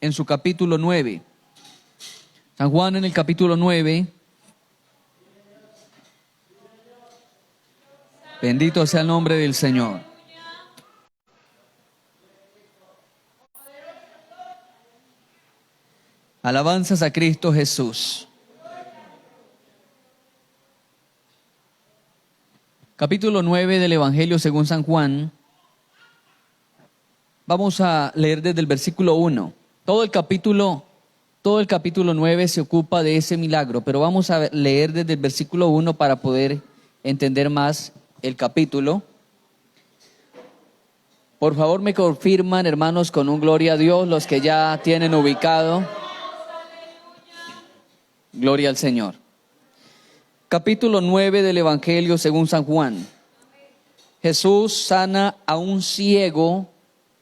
en su capítulo 9. San Juan en el capítulo 9. Bendito sea el nombre del Señor. Alabanzas a Cristo Jesús. Capítulo 9 del Evangelio según San Juan. Vamos a leer desde el versículo 1. Todo el capítulo 9 se ocupa de ese milagro, pero vamos a leer desde el versículo 1 para poder entender más el capítulo. Por favor, me confirman, hermanos, con un gloria a Dios, los que ya tienen ubicado. Gloria al Señor. Capítulo 9 del Evangelio según San Juan. Jesús sana a un ciego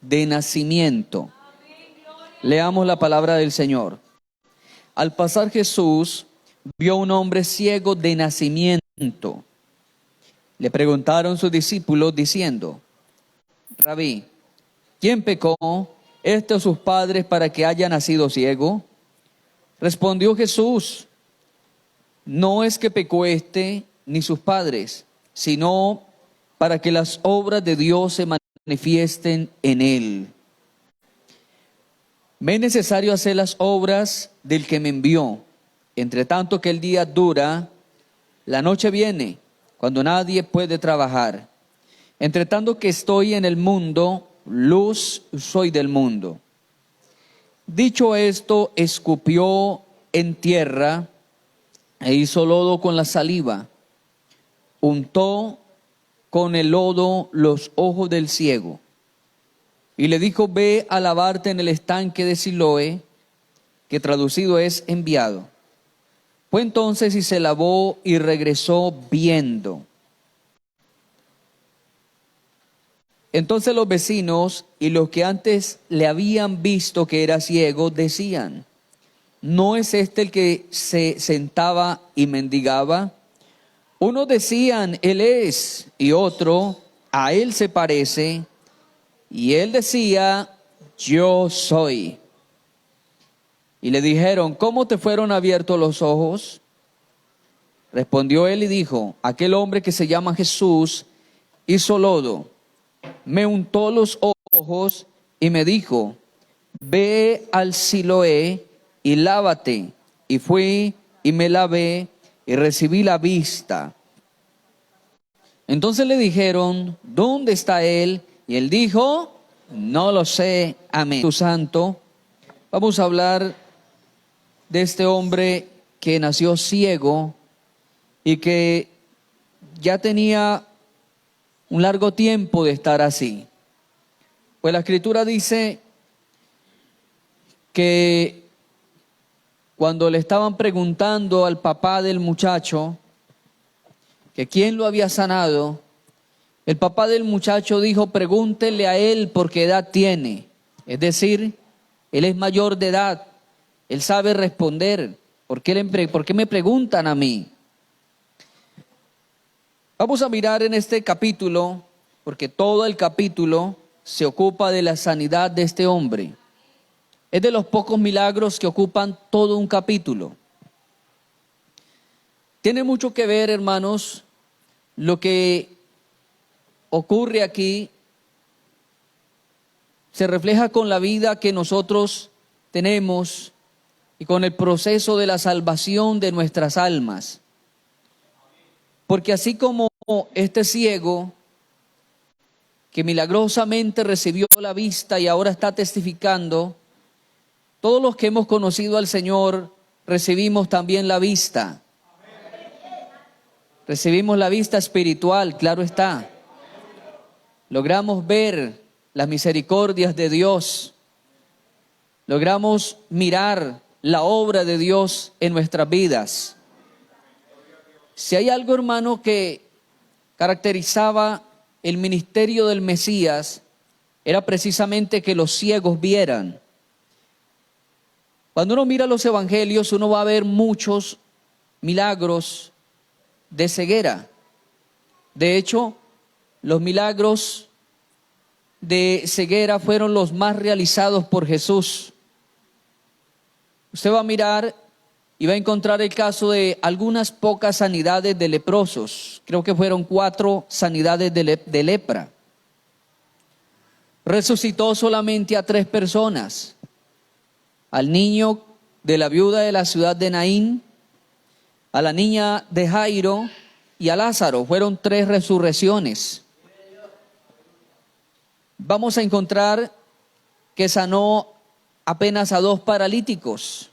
de nacimiento. Leamos la palabra del Señor. Al pasar Jesús vio a un hombre ciego de nacimiento. Le preguntaron sus discípulos diciendo: Rabí, ¿quién pecó, este o sus padres, para que haya nacido ciego? Respondió Jesús: no es que pecó este ni sus padres, sino para que las obras de Dios se manifiesten en él. Me es necesario hacer las obras del que me envió. Entre tanto que el día dura, la noche viene, cuando nadie puede trabajar. Entre tanto que estoy en el mundo, luz soy del mundo. Dicho esto, escupió en tierra e hizo lodo con la saliva. Untó con el lodo los ojos del ciego. Y le dijo: ve a lavarte en el estanque de Siloé, que traducido es enviado. Fue entonces y se lavó y regresó viendo. Entonces los vecinos y los que antes le habían visto que era ciego decían: ¿no es este el que se sentaba y mendigaba? Unos decían: él es, y otro: a él se parece. Y él decía: yo soy. Y le dijeron: ¿cómo te fueron abiertos los ojos? Respondió él y dijo: aquel hombre que se llama Jesús hizo lodo, me untó los ojos y me dijo: ve al Siloé y lávate. Y fui y me lavé y recibí la vista. Entonces le dijeron: ¿dónde está él? Y él dijo: no lo sé. Amén. Tu santo, vamos a hablar de este hombre que nació ciego y que ya tenía un largo tiempo de estar así. Pues la Escritura dice que cuando le estaban preguntando al papá del muchacho que quién lo había sanado, el papá del muchacho dijo: pregúntele a él por qué edad tiene. Es decir, él es mayor de edad, él sabe responder. ¿Por qué me preguntan a mí? Vamos a mirar en este capítulo, porque todo el capítulo se ocupa de la sanidad de este hombre. Es de los pocos milagros que ocupan todo un capítulo. Tiene mucho que ver, hermanos, lo que ocurre aquí se refleja con la vida que nosotros tenemos y con el proceso de la salvación de nuestras almas. Porque así como este ciego que milagrosamente recibió la vista y ahora está testificando, todos los que hemos conocido al Señor recibimos también la vista. Recibimos la vista espiritual, claro está. Logramos ver las misericordias de Dios. Logramos mirar la obra de Dios en nuestras vidas. Si hay algo, hermano, que caracterizaba el ministerio del Mesías, era precisamente que los ciegos vieran. Cuando uno mira los evangelios, uno va a ver muchos milagros de ceguera. De hecho, los milagros de ceguera fueron los más realizados por Jesús. Usted va a mirar y va a encontrar el caso de algunas pocas sanidades de leprosos. Creo que fueron 4 sanidades de lepra. Resucitó solamente a 3 personas. Al niño de la viuda de la ciudad de Naín, a la niña de Jairo y a Lázaro. Fueron 3 resurrecciones. Vamos a encontrar que sanó apenas a 2 paralíticos.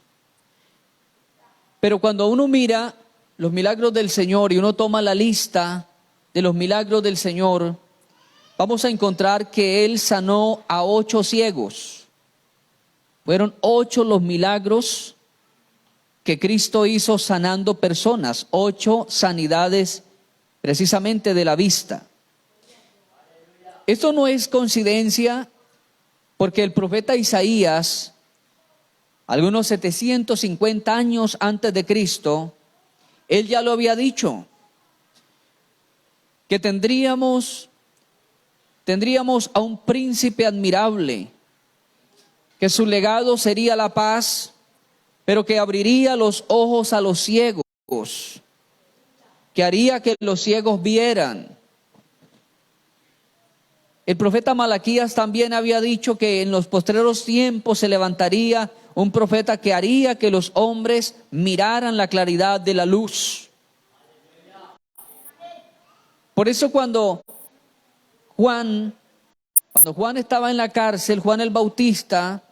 Pero cuando uno mira los milagros del Señor y uno toma la lista de los milagros del Señor, vamos a encontrar que Él sanó a 8 ciegos. Fueron 8 los milagros que Cristo hizo sanando personas, 8 sanidades precisamente de la vista. Esto no es coincidencia, porque el profeta Isaías, algunos 750 años antes de Cristo, él ya lo había dicho, que tendríamos a un príncipe admirable, que su legado sería la paz, pero que abriría los ojos a los ciegos, que haría que los ciegos vieran. El profeta Malaquías también había dicho que en los postreros tiempos se levantaría un profeta que haría que los hombres miraran la claridad de la luz. Por eso cuando Juan estaba en la cárcel, Juan el Bautista,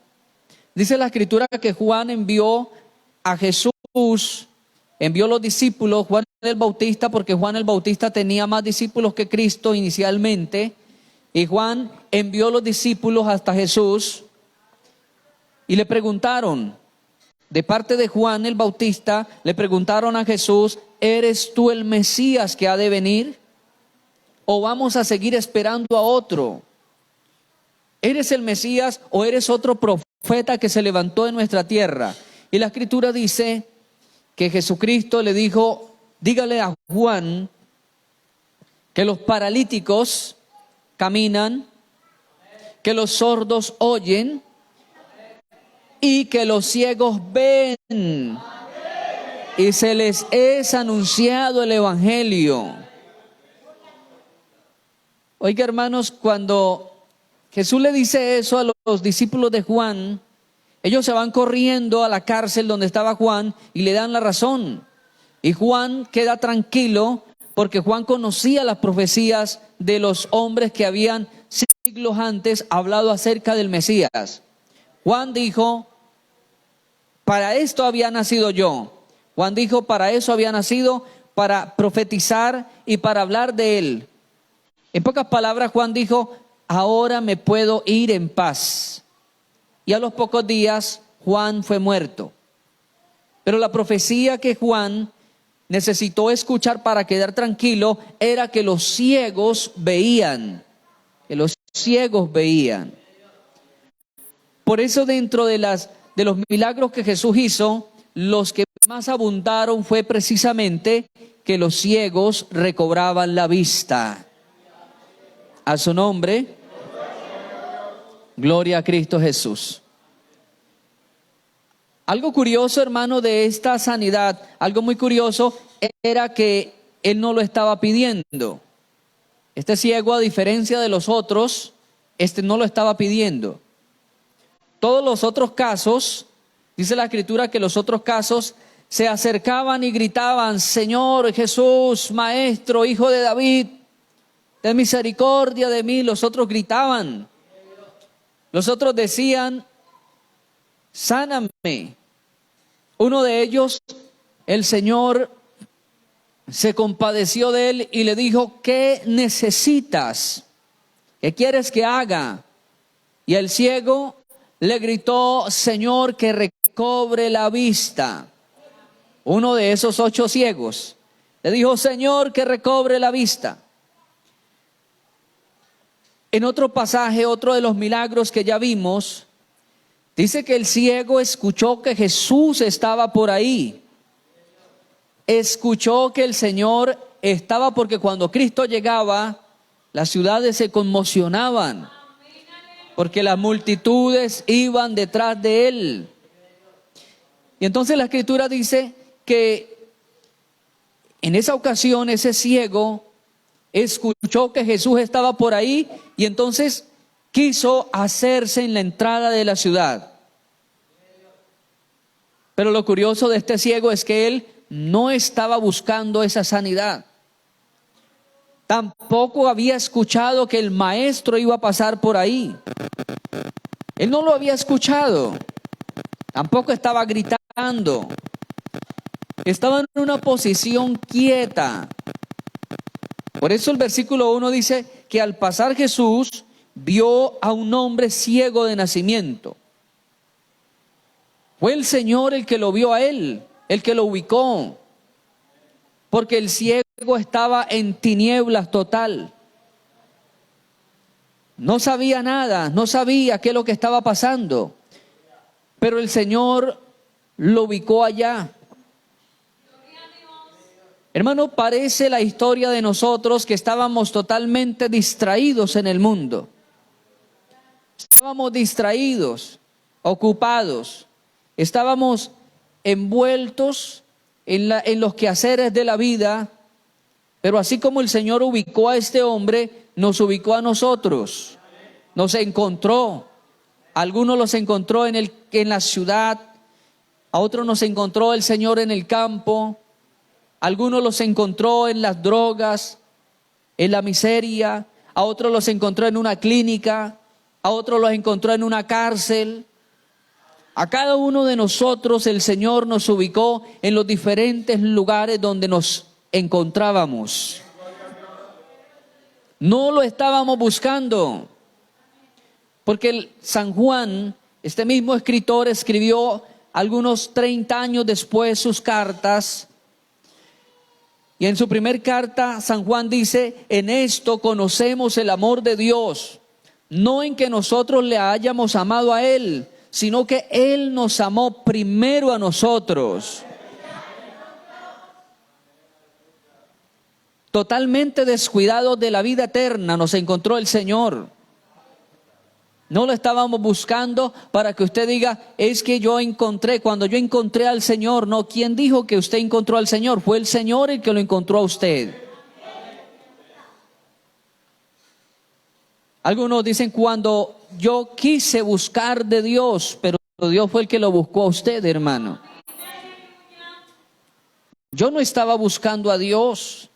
dice la Escritura que Juan envió a Jesús, envió los discípulos, Juan el Bautista, porque Juan el Bautista tenía más discípulos que Cristo inicialmente, y Juan envió los discípulos hasta Jesús y le preguntaron, de parte de Juan el Bautista, le preguntaron a Jesús: ¿eres tú el Mesías que ha de venir? ¿O vamos a seguir esperando a otro? ¿Eres el Mesías o eres otro profeta que se levantó en nuestra tierra? Y la Escritura dice que Jesucristo le dijo: dígale a Juan que los paralíticos caminan, que los sordos oyen y que los ciegos ven. Y se les es anunciado el Evangelio. Oiga, hermanos, cuando Jesús le dice eso a los discípulos de Juan, ellos se van corriendo a la cárcel donde estaba Juan y le dan la razón. Y Juan queda tranquilo porque Juan conocía las profecías de los hombres que habían siglos antes hablado acerca del Mesías. Juan dijo: para esto había nacido yo. Juan dijo: para eso había nacido, para profetizar y para hablar de él. En pocas palabras, Juan dijo: ahora me puedo ir en paz. Y a los pocos días Juan fue muerto. Pero la profecía que Juan necesitó escuchar para quedar tranquilo era que los ciegos veían. Que los ciegos veían. Por eso dentro de los milagros que Jesús hizo, los que más abundaron fue precisamente que los ciegos recobraban la vista. A su nombre, gloria a Cristo Jesús. Algo curioso, hermano, de esta sanidad, algo muy curioso, era que él no lo estaba pidiendo. Este ciego, a diferencia de los otros, no lo estaba pidiendo. Todos los otros casos, dice la Escritura que los otros casos se acercaban y gritaban: Señor Jesús, Maestro, Hijo de David, ten misericordia de mí. Los otros gritaban. Los otros decían: sáname. Uno de ellos, el Señor se compadeció de él y le dijo: ¿qué necesitas? ¿Qué quieres que haga? Y el ciego le gritó: Señor, que recobre la vista. Uno de esos 8 ciegos le dijo: Señor, que recobre la vista. En otro pasaje, otro de los milagros que ya vimos, dice que el ciego escuchó que Jesús estaba por ahí. Escuchó que el Señor estaba, porque cuando Cristo llegaba, las ciudades se conmocionaban, porque las multitudes iban detrás de él. Y entonces la Escritura dice que en esa ocasión ese ciego escuchó que Jesús estaba por ahí y entonces quiso hacerse en la entrada de la ciudad. Pero lo curioso de este ciego es que él no estaba buscando esa sanidad. Tampoco había escuchado que el maestro iba a pasar por ahí. Él no lo había escuchado. Tampoco estaba gritando. Estaba en una posición quieta. Por eso el versículo 1 dice que al pasar Jesús vio a un hombre ciego de nacimiento. Fue el Señor el que lo vio a él, el que lo ubicó. Porque el ciego estaba en tinieblas total. No sabía nada, no sabía qué es lo que estaba pasando. Pero el Señor lo ubicó allá. Hermano, parece la historia de nosotros que estábamos totalmente distraídos en el mundo. Estábamos distraídos, ocupados. Estábamos envueltos en los quehaceres de la vida. Pero así como el Señor ubicó a este hombre, nos ubicó a nosotros. Nos encontró. Algunos los encontró en la ciudad. A otros nos encontró el Señor en el campo. Algunos los encontró en las drogas, en la miseria. A otros los encontró en una clínica. A otros los encontró en una cárcel. A cada uno de nosotros el Señor nos ubicó en los diferentes lugares donde nos encontrábamos. No lo estábamos buscando. Porque San Juan, este mismo escritor, escribió algunos 30 años después sus cartas. Y en su primer carta, San Juan dice: en esto conocemos el amor de Dios, no en que nosotros le hayamos amado a Él, sino que Él nos amó primero a nosotros. Totalmente descuidados de la vida eterna nos encontró el Señor. No lo estábamos buscando para que usted diga: es que yo encontré, cuando yo encontré al Señor. No, ¿quién dijo que usted encontró al Señor? Fue el Señor el que lo encontró a usted. Algunos dicen: cuando yo quise buscar de Dios, pero Dios fue el que lo buscó a usted, hermano. Yo no estaba buscando a Dios.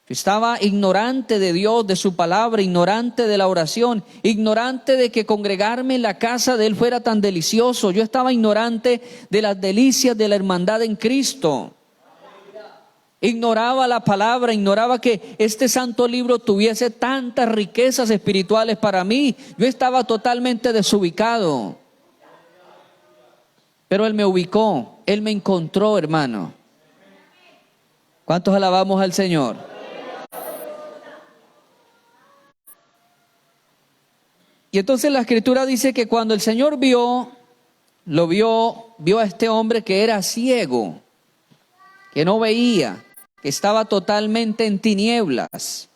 Estaba ignorante de Dios, de su palabra, ignorante de la oración, ignorante de que congregarme en la casa de Él fuera tan delicioso. Yo estaba ignorante de las delicias de la hermandad en Cristo. Ignoraba la palabra, ignoraba que este santo libro tuviese tantas riquezas espirituales para mí. Yo estaba totalmente desubicado. Pero Él me ubicó, Él me encontró, hermano. ¿Cuántos alabamos al Señor? Y entonces la Escritura dice que cuando el Señor vio a este hombre que era ciego, que no veía, que estaba totalmente en tinieblas.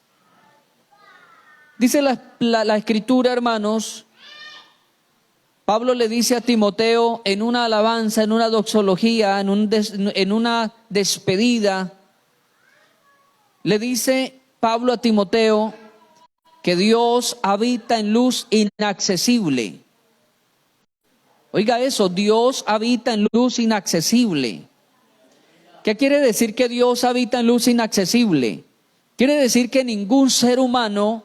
Dice la Escritura, hermanos, Pablo le dice a Timoteo en una alabanza, en una doxología, en una despedida, le dice Pablo a Timoteo que Dios habita en luz inaccesible. Oiga eso, Dios habita en luz inaccesible. ¿Qué quiere decir que Dios habita en luz inaccesible? Quiere decir que ningún ser humano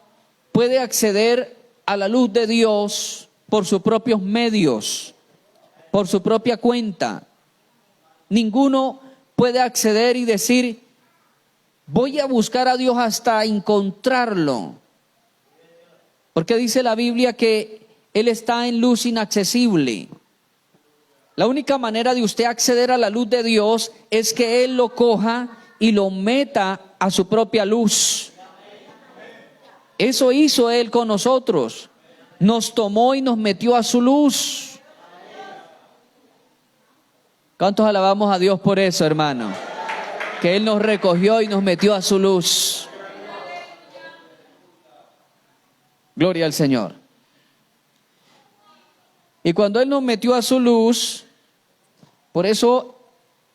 puede acceder a la luz de Dios por sus propios medios, por su propia cuenta. Ninguno puede acceder y decir: voy a buscar a Dios hasta encontrarlo. Porque dice la Biblia que Él está en luz inaccesible. La única manera de usted acceder a la luz de Dios es que Él lo coja y lo meta a su propia luz. Eso hizo Él con nosotros. Nos tomó y nos metió a su luz. ¿Cuántos alabamos a Dios por eso, hermano? Que Él nos recogió y nos metió a su luz. Gloria al Señor. Y cuando Él nos metió a su luz, Por eso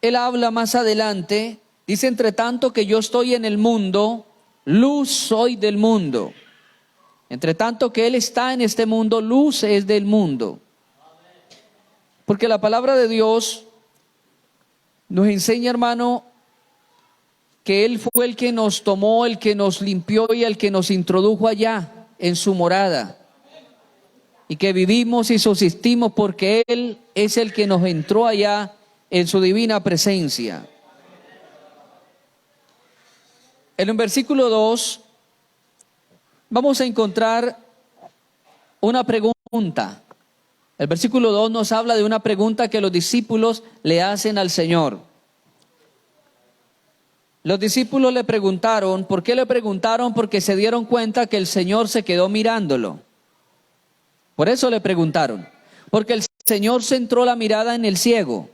él habla más adelante, dice: entre tanto que yo estoy en el mundo, luz soy del mundo. Entre tanto que él está en este mundo, luz es del mundo. Porque la palabra de Dios nos enseña, hermano, que él fue el que nos tomó, el que nos limpió y el que nos introdujo allá en su morada. Y que vivimos y subsistimos porque él es el que nos entró allá en su divina presencia. En el versículo 2 vamos a encontrar una pregunta. El versículo 2 nos habla de una pregunta que los discípulos le hacen al Señor. Los discípulos le preguntaron. ¿Por qué le preguntaron? Porque se dieron cuenta que el Señor se quedó mirándolo. Por eso le preguntaron. Porque el Señor centró la mirada en el ciego.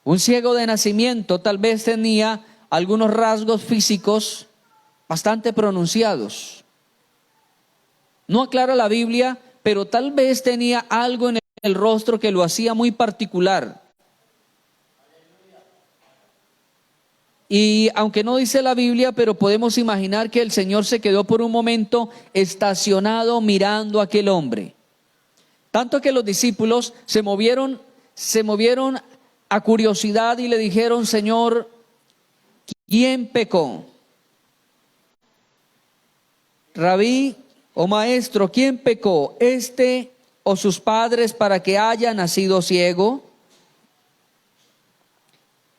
Un ciego de nacimiento tal vez tenía algunos rasgos físicos bastante pronunciados. No aclara la Biblia, pero tal vez tenía algo en el rostro que lo hacía muy particular. Y aunque no dice la Biblia, pero podemos imaginar que el Señor se quedó por un momento estacionado mirando a aquel hombre. Tanto que los discípulos se movieron a curiosidad y le dijeron: Señor, ¿quién pecó? Rabí o maestro, ¿quién pecó? ¿Este o sus padres para que haya nacido ciego?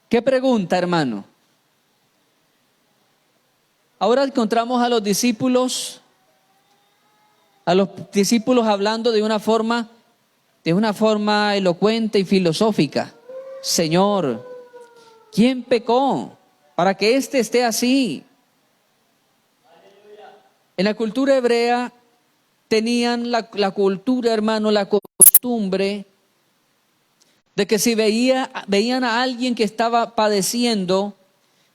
¿Qué pregunta, hermano? Ahora encontramos a los discípulos hablando de una forma elocuente y filosófica. Señor, ¿quién pecó para que éste esté así? En la cultura hebrea tenían la cultura, hermano, la costumbre de que si veían a alguien que estaba padeciendo,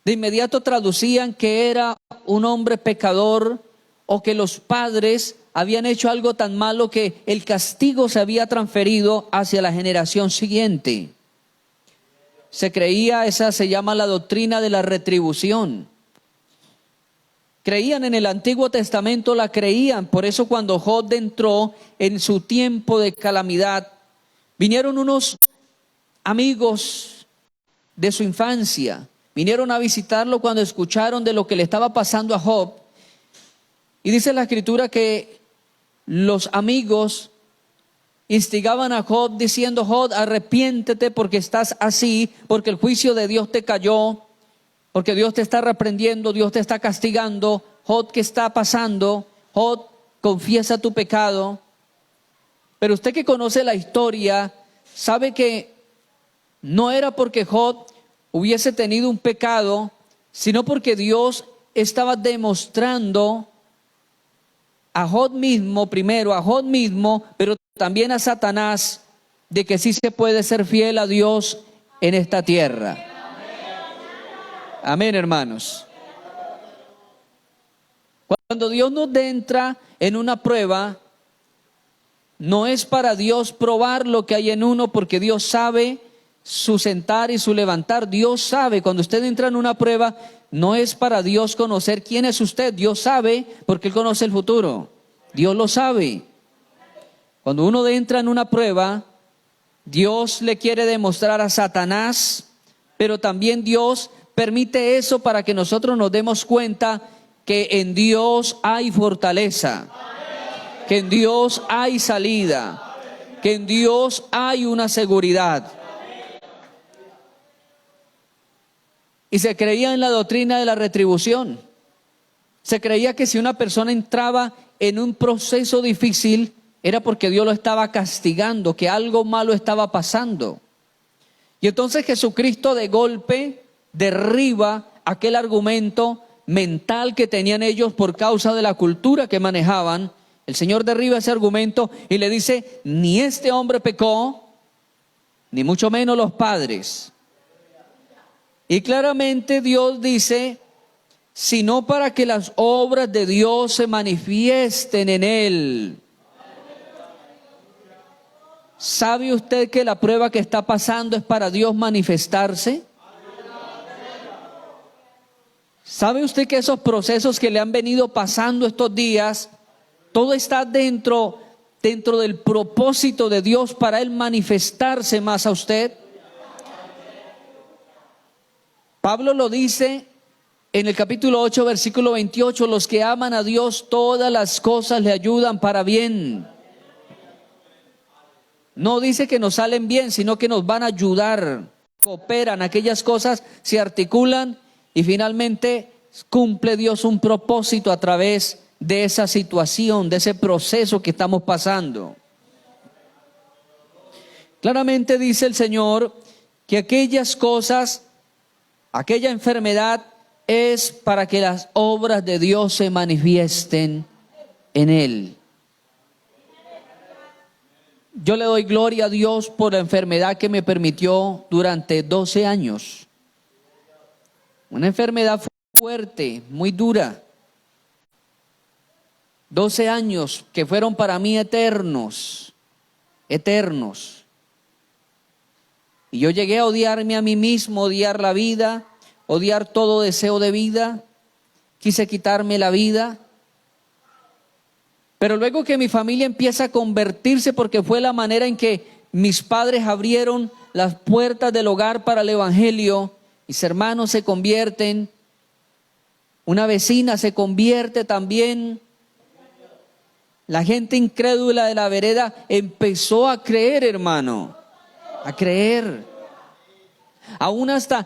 de inmediato traducían que era un hombre pecador o que los padres habían hecho algo tan malo que el castigo se había transferido hacia la generación siguiente. Se creía, esa se llama la doctrina de la retribución. Creían en el Antiguo Testamento, la creían. Por eso cuando Job entró en su tiempo de calamidad, vinieron unos amigos de su infancia. Vinieron a visitarlo cuando escucharon de lo que le estaba pasando a Job. Y dice la Escritura que los amigos instigaban a Job diciendo: Job, arrepiéntete porque estás así, porque el juicio de Dios te cayó, porque Dios te está reprendiendo, Dios te está castigando. Job, ¿qué está pasando? Job, confiesa tu pecado. Pero usted que conoce la historia sabe que no era porque Job hubiese tenido un pecado, sino porque Dios estaba demostrando a Job mismo, primero a Job mismo, pero también a Satanás, de que sí se puede ser fiel a Dios en esta tierra. Amén, hermanos. Cuando Dios nos entra en una prueba, no es para Dios probar lo que hay en uno, porque Dios sabe su sentar y su levantar. Dios sabe, cuando usted entra en una prueba, no es para Dios conocer quién es usted. Dios sabe, porque Él conoce el futuro. Dios lo sabe. Cuando uno entra en una prueba, Dios le quiere demostrar a Satanás, pero también Dios permite eso para que nosotros nos demos cuenta que en Dios hay fortaleza, que en Dios hay salida, que en Dios hay una seguridad. Y se creía en la doctrina de la retribución. Se creía que si una persona entraba en un proceso difícil, era porque Dios lo estaba castigando, que algo malo estaba pasando. Y entonces Jesucristo de golpe derriba aquel argumento mental que tenían ellos por causa de la cultura que manejaban. El Señor derriba ese argumento y le dice: ni este hombre pecó, ni mucho menos los padres. Y claramente Dios dice: sino para que las obras de Dios se manifiesten en él. ¿Sabe usted que la prueba que está pasando es para Dios manifestarse? ¿Sabe usted que esos procesos que le han venido pasando estos días, todo está dentro del propósito de Dios para Él manifestarse más a usted? Pablo lo dice en el capítulo 8, versículo 28, los que aman a Dios, todas las cosas le ayudan para bien. No dice que nos salen bien, sino que nos van a ayudar, cooperan, aquellas cosas se articulan y finalmente cumple Dios un propósito a través de esa situación, de ese proceso que estamos pasando. Claramente dice el Señor que aquellas cosas, aquella enfermedad es para que las obras de Dios se manifiesten en Él. Yo le doy gloria a Dios por la enfermedad que me permitió durante 12 años. Una enfermedad fuerte, muy dura. 12 años que fueron para mí eternos, eternos. Y yo llegué a odiarme a mí mismo, odiar la vida, odiar todo deseo de vida. Quise quitarme la vida. Pero luego que mi familia empieza a convertirse, porque fue la manera en que mis padres abrieron las puertas del hogar para el evangelio, mis hermanos se convierten, una vecina se convierte también, la gente incrédula de la vereda empezó a creer, hermano, a creer. Aún hasta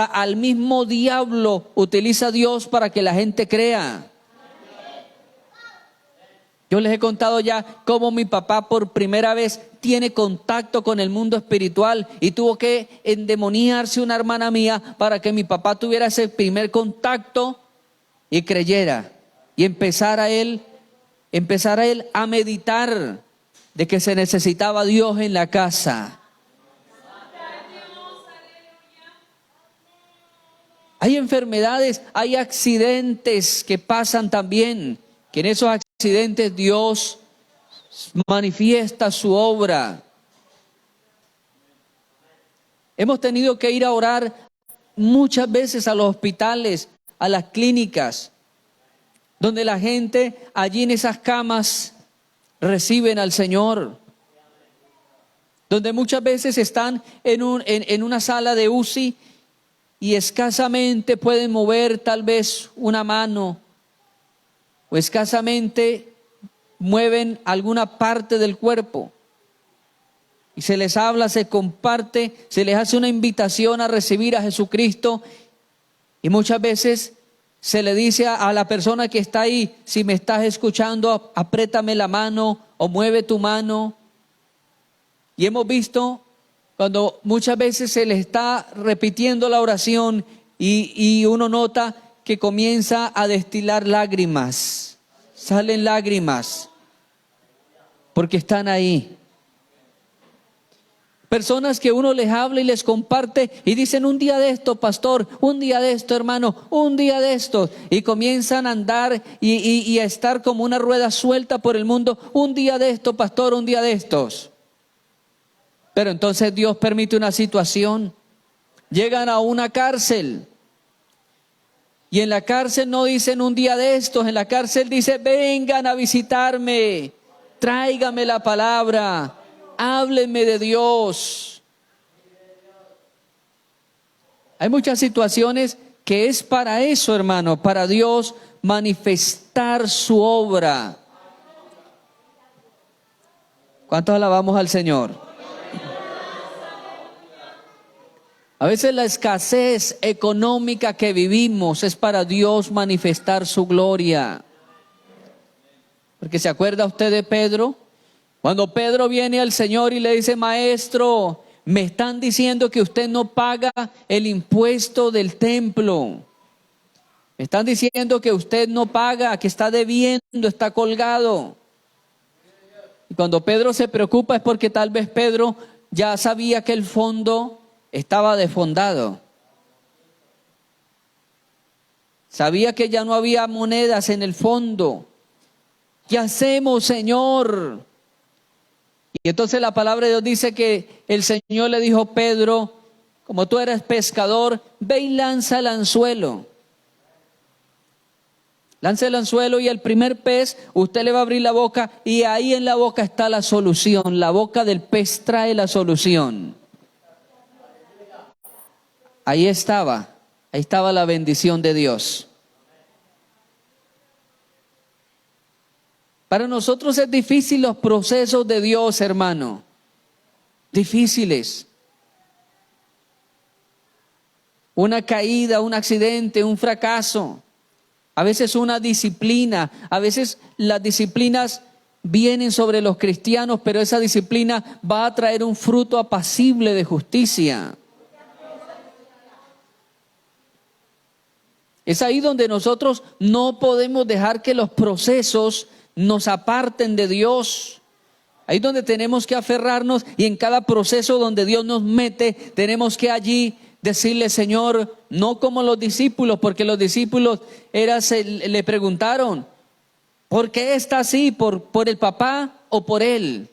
al mismo diablo utiliza Dios para que la gente crea. Yo les he contado ya cómo mi papá por primera vez tiene contacto con el mundo espiritual y tuvo que endemoniarse una hermana mía para que mi papá tuviera ese primer contacto y creyera. Y empezara él a meditar de que se necesitaba Dios en la casa. Hay enfermedades, hay accidentes que pasan también, que en esos accidentes Dios manifiesta su obra. Hemos tenido que ir a orar muchas veces a los hospitales, a las clínicas, donde la gente allí en esas camas reciben al Señor, donde muchas veces están en una sala de UCI y escasamente pueden mover tal vez una mano, o escasamente mueven alguna parte del cuerpo. Y se les habla, se comparte, se les hace una invitación a recibir a Jesucristo. Y muchas veces se le dice a la persona que está ahí, si me estás escuchando, apriétame la mano o mueve tu mano. Y hemos visto cuando muchas veces se le está repitiendo la oración y uno nota que comienza a destilar lágrimas, salen lágrimas, porque están ahí. Personas que uno les habla y les comparte y dicen un día de esto, pastor, un día de esto, hermano, un día de esto, y comienzan a andar y a estar como una rueda suelta por el mundo, un día de esto, pastor, un día de estos. Pero entonces Dios permite una situación, llegan a una cárcel. Y en la cárcel no dicen un día de estos, en la cárcel dice, vengan a visitarme, tráigame la palabra, háblenme de Dios. Hay muchas situaciones que es para eso, hermano, para Dios manifestar su obra. ¿Cuántos alabamos al Señor? A veces la escasez económica que vivimos es para Dios manifestar su gloria. Porque ¿se acuerda usted de Pedro? Cuando Pedro viene al Señor y le dice, maestro, me están diciendo que usted no paga el impuesto del templo. Me están diciendo que usted no paga, que está debiendo, está colgado. Y cuando Pedro se preocupa es porque tal vez Pedro ya sabía que el fondo estaba desfondado. Sabía que ya no había monedas en el fondo. ¿Qué hacemos, Señor? Y entonces la palabra de Dios dice que el Señor le dijo: Pedro, como tú eres pescador, ve y lanza el anzuelo. Lanza el anzuelo y el primer pez, usted le va a abrir la boca y ahí en la boca está la solución. La boca del pez trae la solución. Ahí estaba la bendición de Dios. Para nosotros es difícil los procesos de Dios, hermano. Difíciles. Una caída, un accidente, un fracaso. A veces una disciplina. A veces las disciplinas vienen sobre los cristianos, pero esa disciplina va a traer un fruto apacible de justicia. Es ahí donde nosotros no podemos dejar que los procesos nos aparten de Dios. Ahí donde tenemos que aferrarnos, y en cada proceso donde Dios nos mete, tenemos que allí decirle: Señor, no como los discípulos, porque los discípulos le preguntaron: ¿por qué está así? ¿Por el papá o por él?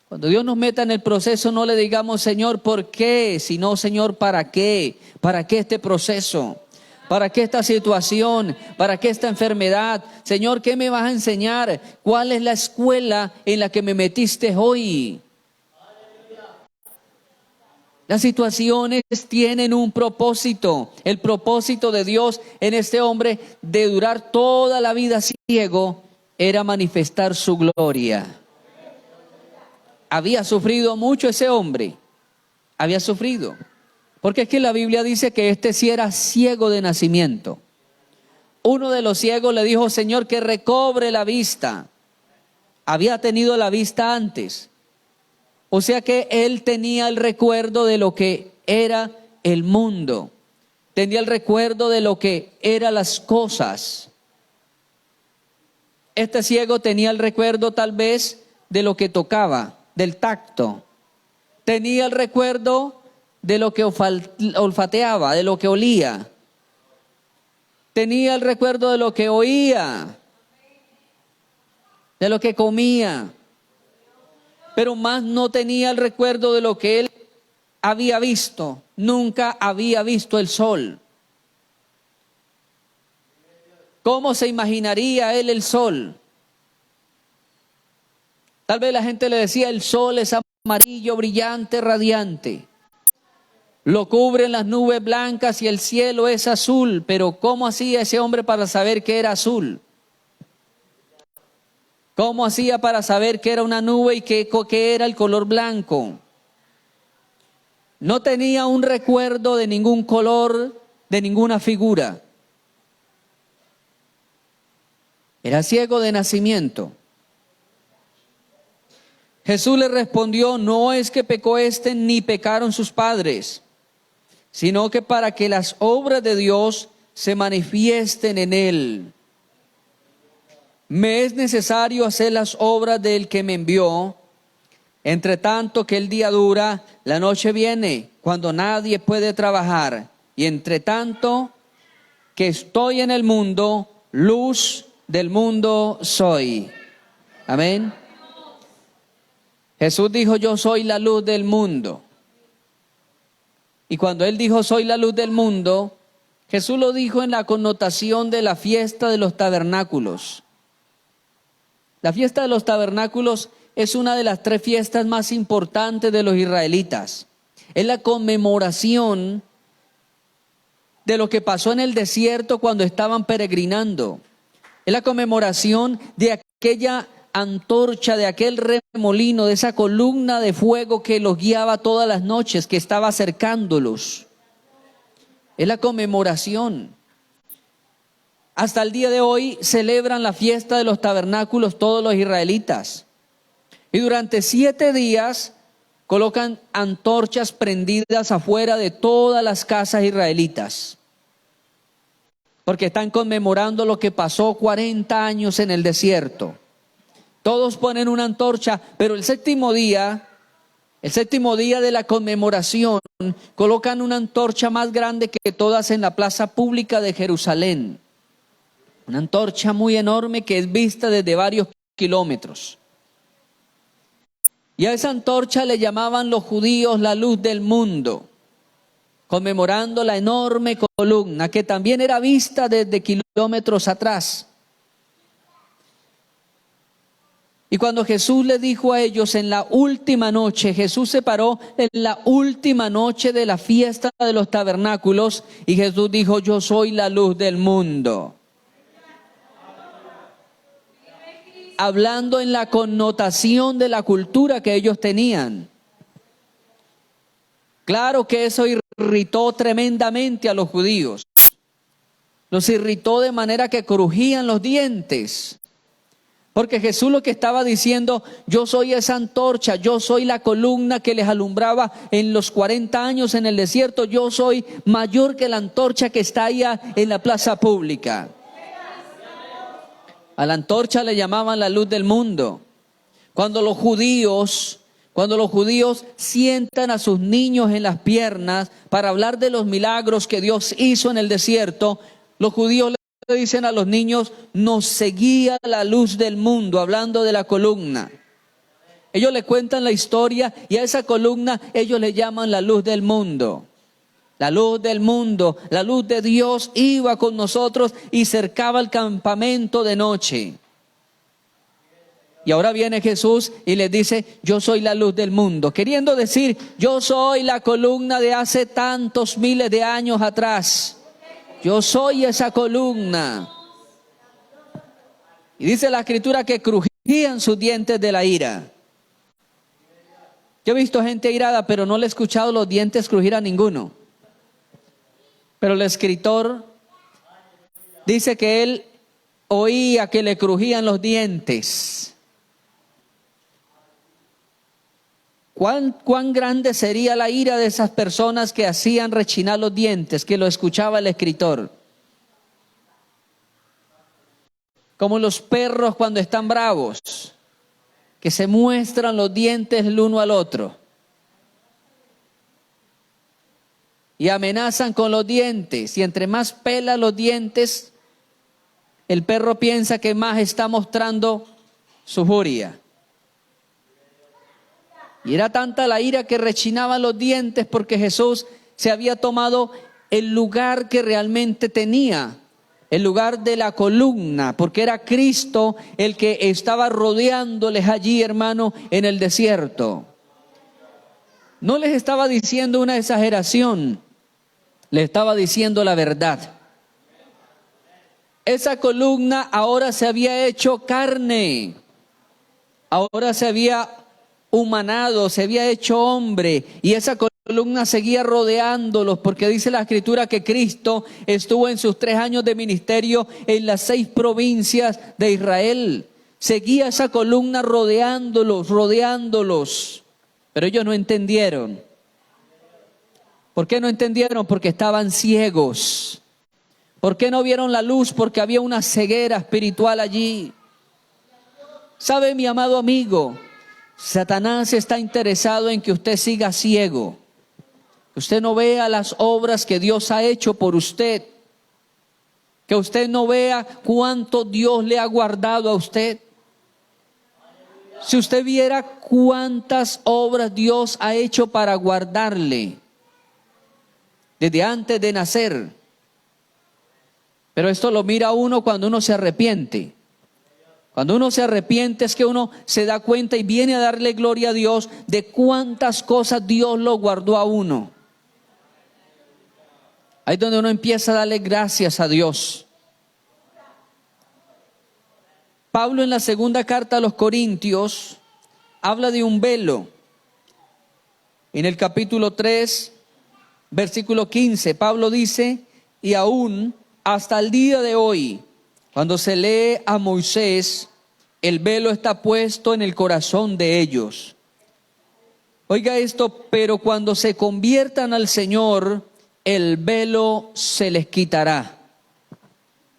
Cuando Dios nos meta en el proceso, no le digamos: Señor, ¿por qué? Sino: Señor, ¿para qué? ¿Para qué este proceso? ¿Para qué esta situación? ¿Para qué esta enfermedad? Señor, ¿qué me vas a enseñar? ¿Cuál es la escuela en la que me metiste hoy? Las situaciones tienen un propósito. El propósito de Dios en este hombre de durar toda la vida ciego era manifestar su gloria. Había sufrido mucho ese hombre. Había sufrido. Porque es que la Biblia dice que este sí era ciego de nacimiento. Uno de los ciegos le dijo: Señor, que recobre la vista. Había tenido la vista antes. O sea que él tenía el recuerdo de lo que era el mundo. Tenía el recuerdo de lo que eran las cosas. Este ciego tenía el recuerdo tal vez de lo que tocaba, del tacto. Tenía el recuerdo de lo que olfateaba, de lo que olía. Tenía el recuerdo de lo que oía, de lo que comía. Pero más no tenía el recuerdo de lo que él había visto. Nunca había visto el sol. ¿Cómo se imaginaría él el sol? Tal vez la gente le decía: el sol es amarillo, brillante, radiante. Lo cubren las nubes blancas y el cielo es azul. Pero ¿cómo hacía ese hombre para saber que era azul? ¿Cómo hacía para saber que era una nube y que era el color blanco? No tenía un recuerdo de ningún color, de ninguna figura. Era ciego de nacimiento. Jesús le respondió: no es que pecó este ni pecaron sus padres, sino que para que las obras de Dios se manifiesten en él. Me es necesario hacer las obras del que me envió. Entre tanto que el día dura, la noche viene, cuando nadie puede trabajar. Y entre tanto que estoy en el mundo, luz del mundo soy. Amén. Jesús dijo: yo soy la luz del mundo. Y cuando él dijo: soy la luz del mundo, Jesús lo dijo en la connotación de la fiesta de los tabernáculos. La fiesta de los tabernáculos es una de las 3 fiestas más importantes de los israelitas. Es la conmemoración de lo que pasó en el desierto cuando estaban peregrinando. Es la conmemoración de aquella antorcha, de aquel remolino, de esa columna de fuego que los guiaba todas las noches, que estaba acercándolos. Es la conmemoración. Hasta el día de hoy celebran la fiesta de los tabernáculos todos los israelitas. Y durante 7 días colocan antorchas prendidas afuera de todas las casas israelitas. Porque están conmemorando lo que pasó 40 años en el desierto. Todos ponen una antorcha, pero el séptimo día de la conmemoración, colocan una antorcha más grande que todas en la plaza pública de Jerusalén. Una antorcha muy enorme que es vista desde varios kilómetros. Y a esa antorcha le llamaban los judíos la luz del mundo, conmemorando la enorme columna que también era vista desde kilómetros atrás. Y cuando Jesús le dijo a ellos en la última noche, Jesús se paró en la última noche de la fiesta de los tabernáculos y Jesús dijo: yo soy la luz del mundo. Hablando en la connotación de la cultura que ellos tenían. Claro que eso irritó tremendamente a los judíos. Los irritó de manera que crujían los dientes. Porque Jesús lo que estaba diciendo: yo soy esa antorcha, yo soy la columna que les alumbraba en los 40 años en el desierto. Yo soy mayor que la antorcha que está allá en la plaza pública. A la antorcha le llamaban la luz del mundo. Cuando los judíos sientan a sus niños en las piernas para hablar de los milagros que Dios hizo en el desierto, los judíos le dicen a los niños: nos seguía la luz del mundo, hablando de la columna. Ellos le cuentan la historia y a esa columna ellos le llaman la luz del mundo. La luz del mundo, la luz de Dios iba con nosotros y cercaba el campamento de noche. Y ahora viene Jesús y les dice: yo soy la luz del mundo, queriendo decir: yo soy la columna de hace tantos miles de años atrás. Yo soy esa columna. Y dice la Escritura que crujían sus dientes de la ira. Yo he visto gente irada, pero no le he escuchado los dientes crujir a ninguno. Pero el escritor dice que él oía que le crujían los dientes. ¿Cuán grande sería la ira de esas personas que hacían rechinar los dientes, que lo escuchaba el escritor? Como los perros cuando están bravos, que se muestran los dientes el uno al otro. Y amenazan con los dientes, y entre más pela los dientes, el perro piensa que más está mostrando su furia. Y era tanta la ira que rechinaban los dientes porque Jesús se había tomado el lugar que realmente tenía, el lugar de la columna, porque era Cristo el que estaba rodeándoles allí, hermano, en el desierto. No les estaba diciendo una exageración, les estaba diciendo la verdad. Esa columna ahora se había hecho carne, ahora se había humanado, se había hecho hombre, y esa columna seguía rodeándolos, porque dice la Escritura que Cristo estuvo en sus 3 años de ministerio en las 6 provincias de Israel. Seguía esa columna rodeándolos, pero ellos no entendieron. ¿Por qué no entendieron? Porque estaban ciegos. ¿Por qué no vieron la luz? Porque había una ceguera espiritual allí. ¿Sabe, mi amado amigo? Satanás está interesado en que usted siga ciego, que usted no vea las obras que Dios ha hecho por usted, que usted no vea cuánto Dios le ha guardado a usted. Si usted viera cuántas obras Dios ha hecho para guardarle desde antes de nacer. Pero esto lo mira uno cuando uno se arrepiente. Cuando uno se arrepiente es que uno se da cuenta y viene a darle gloria a Dios de cuántas cosas Dios lo guardó a uno. Ahí es donde uno empieza a darle gracias a Dios. Pablo en la segunda carta a los Corintios habla de un velo. En el capítulo 3, versículo 15, Pablo dice: y aún hasta el día de hoy, cuando se lee a Moisés, el velo está puesto en el corazón de ellos. Oiga esto: pero cuando se conviertan al Señor, el velo se les quitará.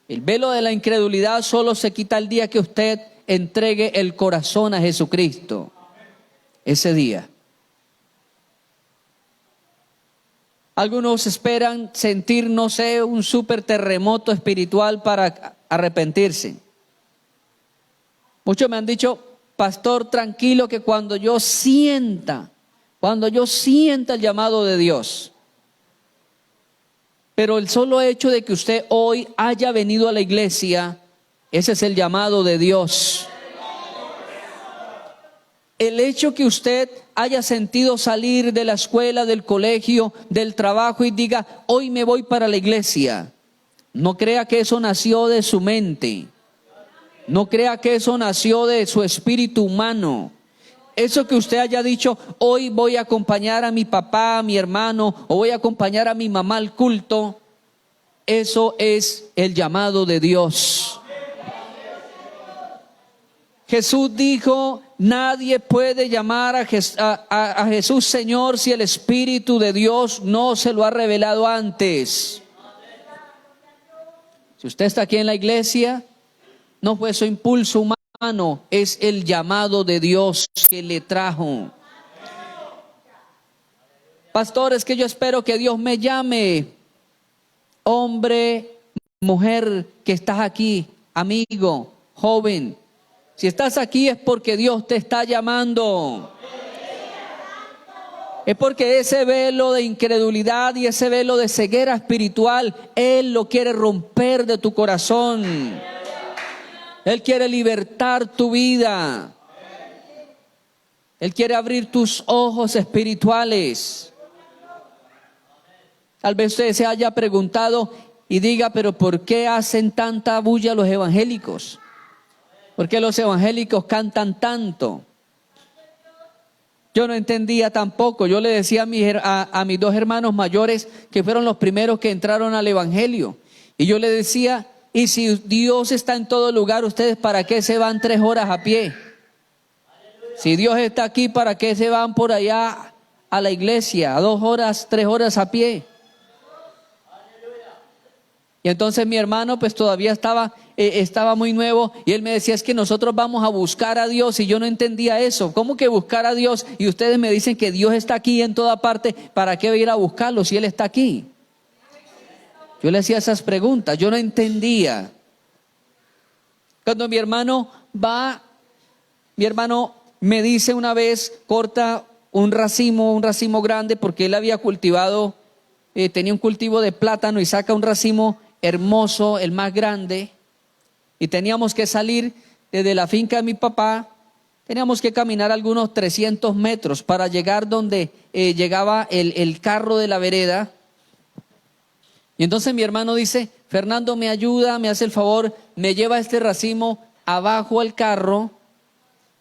El velo de la incredulidad solo se quita el día que usted entregue el corazón a Jesucristo. Ese día. Algunos esperan sentir, no sé, un súper terremoto espiritual para arrepentirse. Muchos me han dicho: pastor, tranquilo que cuando yo sienta el llamado de Dios. Pero el solo hecho de que usted hoy haya venido a la iglesia, ese es el llamado de Dios. El hecho que usted haya sentido salir de la escuela, del colegio, del trabajo y diga, hoy me voy para la iglesia. No crea que eso nació de su mente. No crea que eso nació de su espíritu humano. Eso que usted haya dicho, hoy voy a acompañar a mi papá, a mi hermano, o voy a acompañar a mi mamá al culto, eso es el llamado de Dios. Jesús dijo, nadie puede llamar a Jesús Señor si el Espíritu de Dios no se lo ha revelado antes. Si usted está aquí en la iglesia, no fue su impulso humano, es el llamado de Dios que le trajo. Pastor, es que yo espero que Dios me llame. Hombre, mujer que estás aquí, amigo, joven, si estás aquí es porque Dios te está llamando. Es porque ese velo de incredulidad y ese velo de ceguera espiritual, Él lo quiere romper de tu corazón. Él quiere libertar tu vida. Él quiere abrir tus ojos espirituales. Tal vez usted se haya preguntado y diga, pero ¿por qué hacen tanta bulla los evangélicos? ¿Por qué los evangélicos cantan tanto? Yo no entendía tampoco. Yo le decía a mis dos hermanos mayores que fueron los primeros que entraron al evangelio. Y yo le decía, y si Dios está en todo lugar, ¿ustedes para qué se van 3 horas a pie? Si Dios está aquí, ¿para qué se van por allá a la iglesia? A 2 horas, 3 horas a pie. Y entonces mi hermano pues todavía estaba muy nuevo y él me decía, es que nosotros vamos a buscar a Dios, y yo no entendía eso. ¿Cómo que buscar a Dios? Y ustedes me dicen que Dios está aquí en toda parte, ¿para qué ir a buscarlo si Él está aquí? Yo le hacía esas preguntas, yo no entendía. Cuando mi hermano me dice una vez, corta un racimo grande, porque él había cultivado, tenía un cultivo de plátano, y saca un racimo hermoso, el más grande, y teníamos que salir desde la finca de mi papá, teníamos que caminar algunos 300 metros para llegar donde llegaba el carro de la vereda. Y entonces mi hermano dice, Fernando, me ayuda, me hace el favor, me lleva este racimo abajo al carro,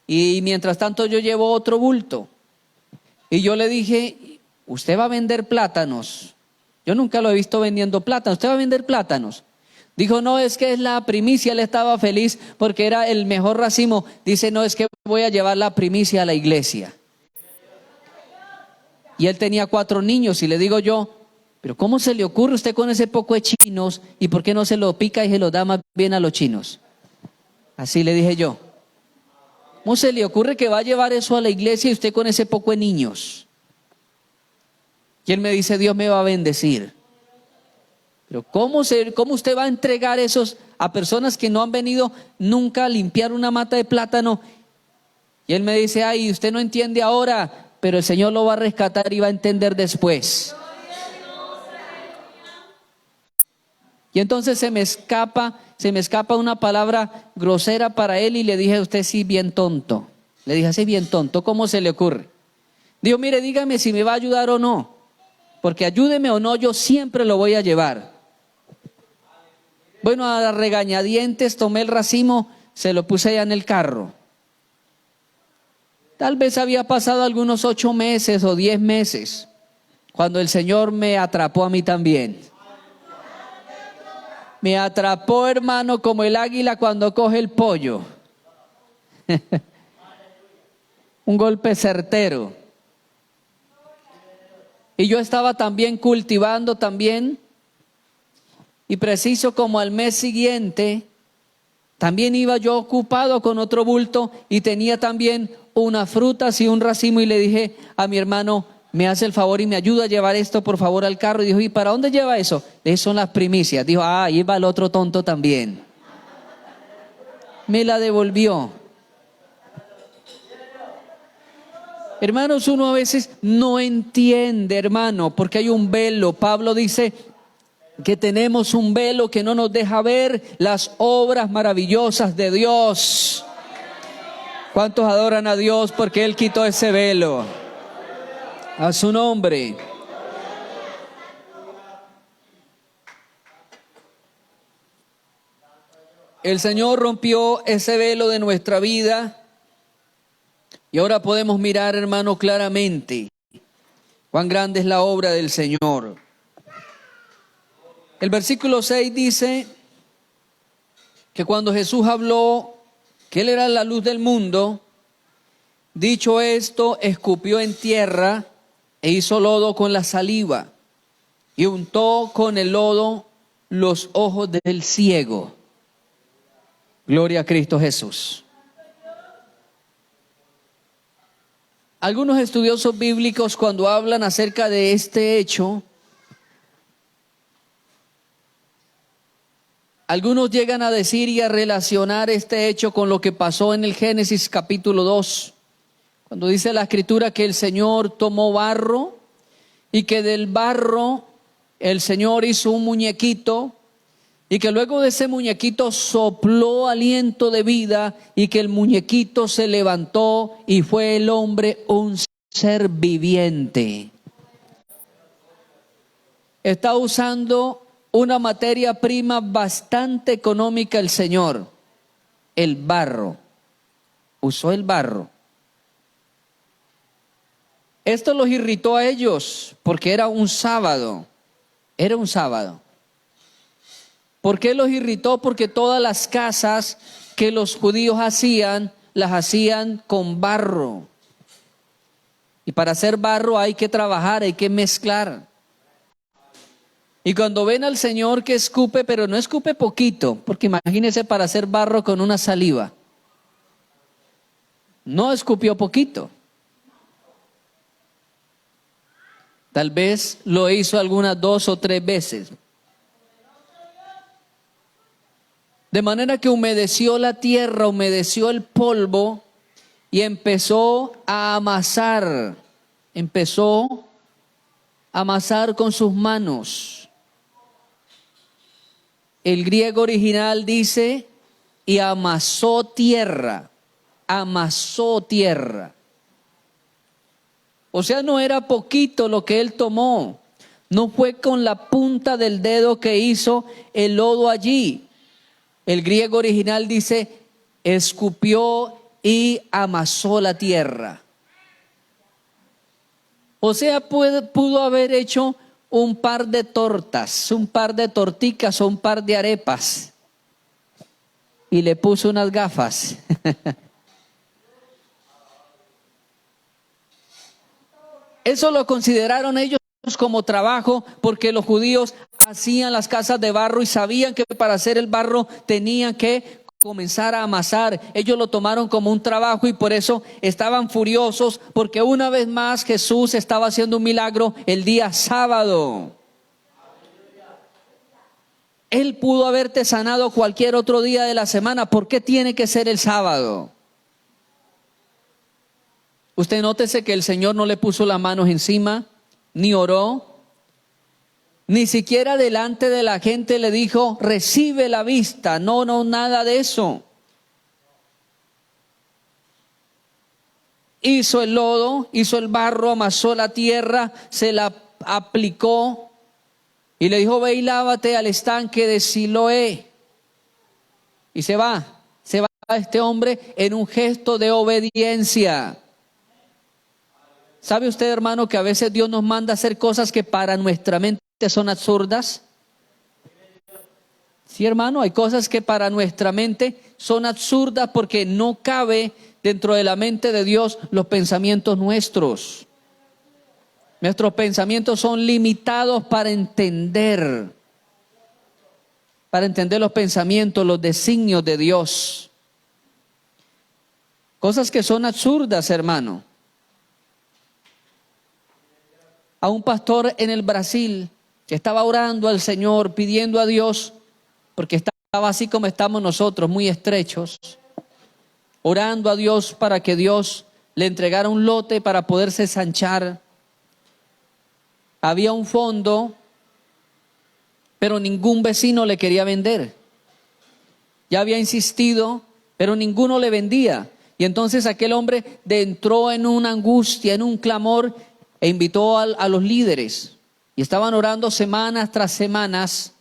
y mientras tanto yo llevo otro bulto. Y yo le dije, ¿usted va a vender plátanos? Yo nunca lo he visto vendiendo plátanos. ¿Usted va a vender plátanos? Dijo, no, es que es la primicia. Él estaba feliz porque era el mejor racimo. Dice, no, es que voy a llevar la primicia a la iglesia. Y él tenía 4 niños, y le digo yo, pero ¿cómo se le ocurre a usted con ese poco de chinos? ¿Y por qué no se lo pica y se lo da más bien a los chinos? Así le dije yo. ¿Cómo se le ocurre que va a llevar eso a la iglesia y usted con ese poco de niños? Y él me dice, Dios me va a bendecir. Pero ¿cómo usted va a entregar esos a personas que no han venido nunca a limpiar una mata de plátano? Y él me dice, ay, usted no entiende ahora, pero el Señor lo va a rescatar y va a entender después. Y entonces se me escapa una palabra grosera para él, y le dije, usted sí, bien tonto. Le dije así, bien tonto, ¿cómo se le ocurre? Digo, mire, dígame si me va a ayudar o no, porque ayúdeme o no, yo siempre lo voy a llevar. Bueno, a regañadientes tomé el racimo, se lo puse allá en el carro. Tal vez había pasado algunos 8 meses o 10 meses, cuando el Señor me atrapó a mí también. Me atrapó, hermano, como el águila cuando coge el pollo. Un golpe certero. Y yo estaba también cultivando también. Y preciso como al mes siguiente, también iba yo ocupado con otro bulto y tenía también unas frutas y un racimo, y le dije a mi hermano, me hace el favor y me ayuda a llevar esto por favor al carro. Y dijo, ¿y para dónde lleva eso? Esas son las primicias. Dijo, ahí va el otro tonto también. Me la devolvió. Hermanos, uno a veces no entiende, hermano, porque hay un velo. Pablo dice que tenemos un velo que no nos deja ver las obras maravillosas de Dios. ¿Cuántos adoran a Dios porque Él quitó ese velo? A su nombre. El Señor rompió ese velo de nuestra vida y ahora podemos mirar, hermano, claramente cuán grande es la obra del Señor. El versículo 6 dice que cuando Jesús habló que Él era la luz del mundo, dicho esto, escupió en tierra e hizo lodo con la saliva y untó con el lodo los ojos del ciego. Gloria a Cristo Jesús. Algunos estudiosos bíblicos, cuando hablan acerca de este hecho, algunos llegan a decir y a relacionar este hecho con lo que pasó en el Génesis capítulo 2, cuando dice la Escritura que el Señor tomó barro y que del barro el Señor hizo un muñequito y que luego de ese muñequito sopló aliento de vida y que el muñequito se levantó y fue el hombre un ser viviente. Está usando una materia prima bastante económica el Señor, el barro. Usó el barro. Esto los irritó a ellos porque era un sábado. Era un sábado. ¿Por qué los irritó? Porque todas las casas que los judíos hacían, las hacían con barro. Y para hacer barro hay que trabajar, hay que mezclar. Y cuando ven al Señor que escupe, pero no escupe poquito, porque imagínense para hacer barro con una saliva. No escupió poquito. Tal vez lo hizo algunas 2 o 3 veces. De manera que humedeció la tierra, humedeció el polvo y empezó a amasar. Empezó a amasar con sus manos. El griego original dice, y amasó tierra. Amasó tierra. O sea, no era poquito lo que él tomó. No fue con la punta del dedo que hizo el lodo allí. El griego original dice, escupió y amasó la tierra. O sea, pudo haber hecho un par de tortas, un par de torticas o un par de arepas. Y le puso unas gafas. Eso lo consideraron ellos como trabajo porque los judíos hacían las casas de barro y sabían que para hacer el barro tenían que comenzar a amasar. Ellos lo tomaron como un trabajo y por eso estaban furiosos porque una vez más Jesús estaba haciendo un milagro el día sábado. Él pudo haberte sanado cualquier otro día de la semana. ¿Por qué tiene que ser el sábado? Usted nótese que el Señor no le puso las manos encima, ni oró, ni siquiera delante de la gente le dijo, recibe la vista. No, nada de eso. Hizo el lodo, hizo el barro, amasó la tierra, se la aplicó y le dijo, ve y lávate al estanque de Siloé. Y se va este hombre en un gesto de obediencia. ¿Sabe usted, hermano, que a veces Dios nos manda a hacer cosas que para nuestra mente son absurdas? Sí, hermano, hay cosas que para nuestra mente son absurdas porque no cabe dentro de la mente de Dios los pensamientos nuestros. Nuestros pensamientos son limitados para entender los pensamientos, los designios de Dios. Cosas que son absurdas, hermano. A un pastor en el Brasil que estaba orando al Señor, pidiendo a Dios, porque estaba así como estamos nosotros, muy estrechos, orando a Dios para que Dios le entregara un lote para poderse ensanchar. Había un fondo, pero ningún vecino le quería vender. Ya había insistido, pero ninguno le vendía. Y entonces aquel hombre entró en una angustia, en un clamor, e invitó a los líderes. Y estaban orando semanas tras semanas,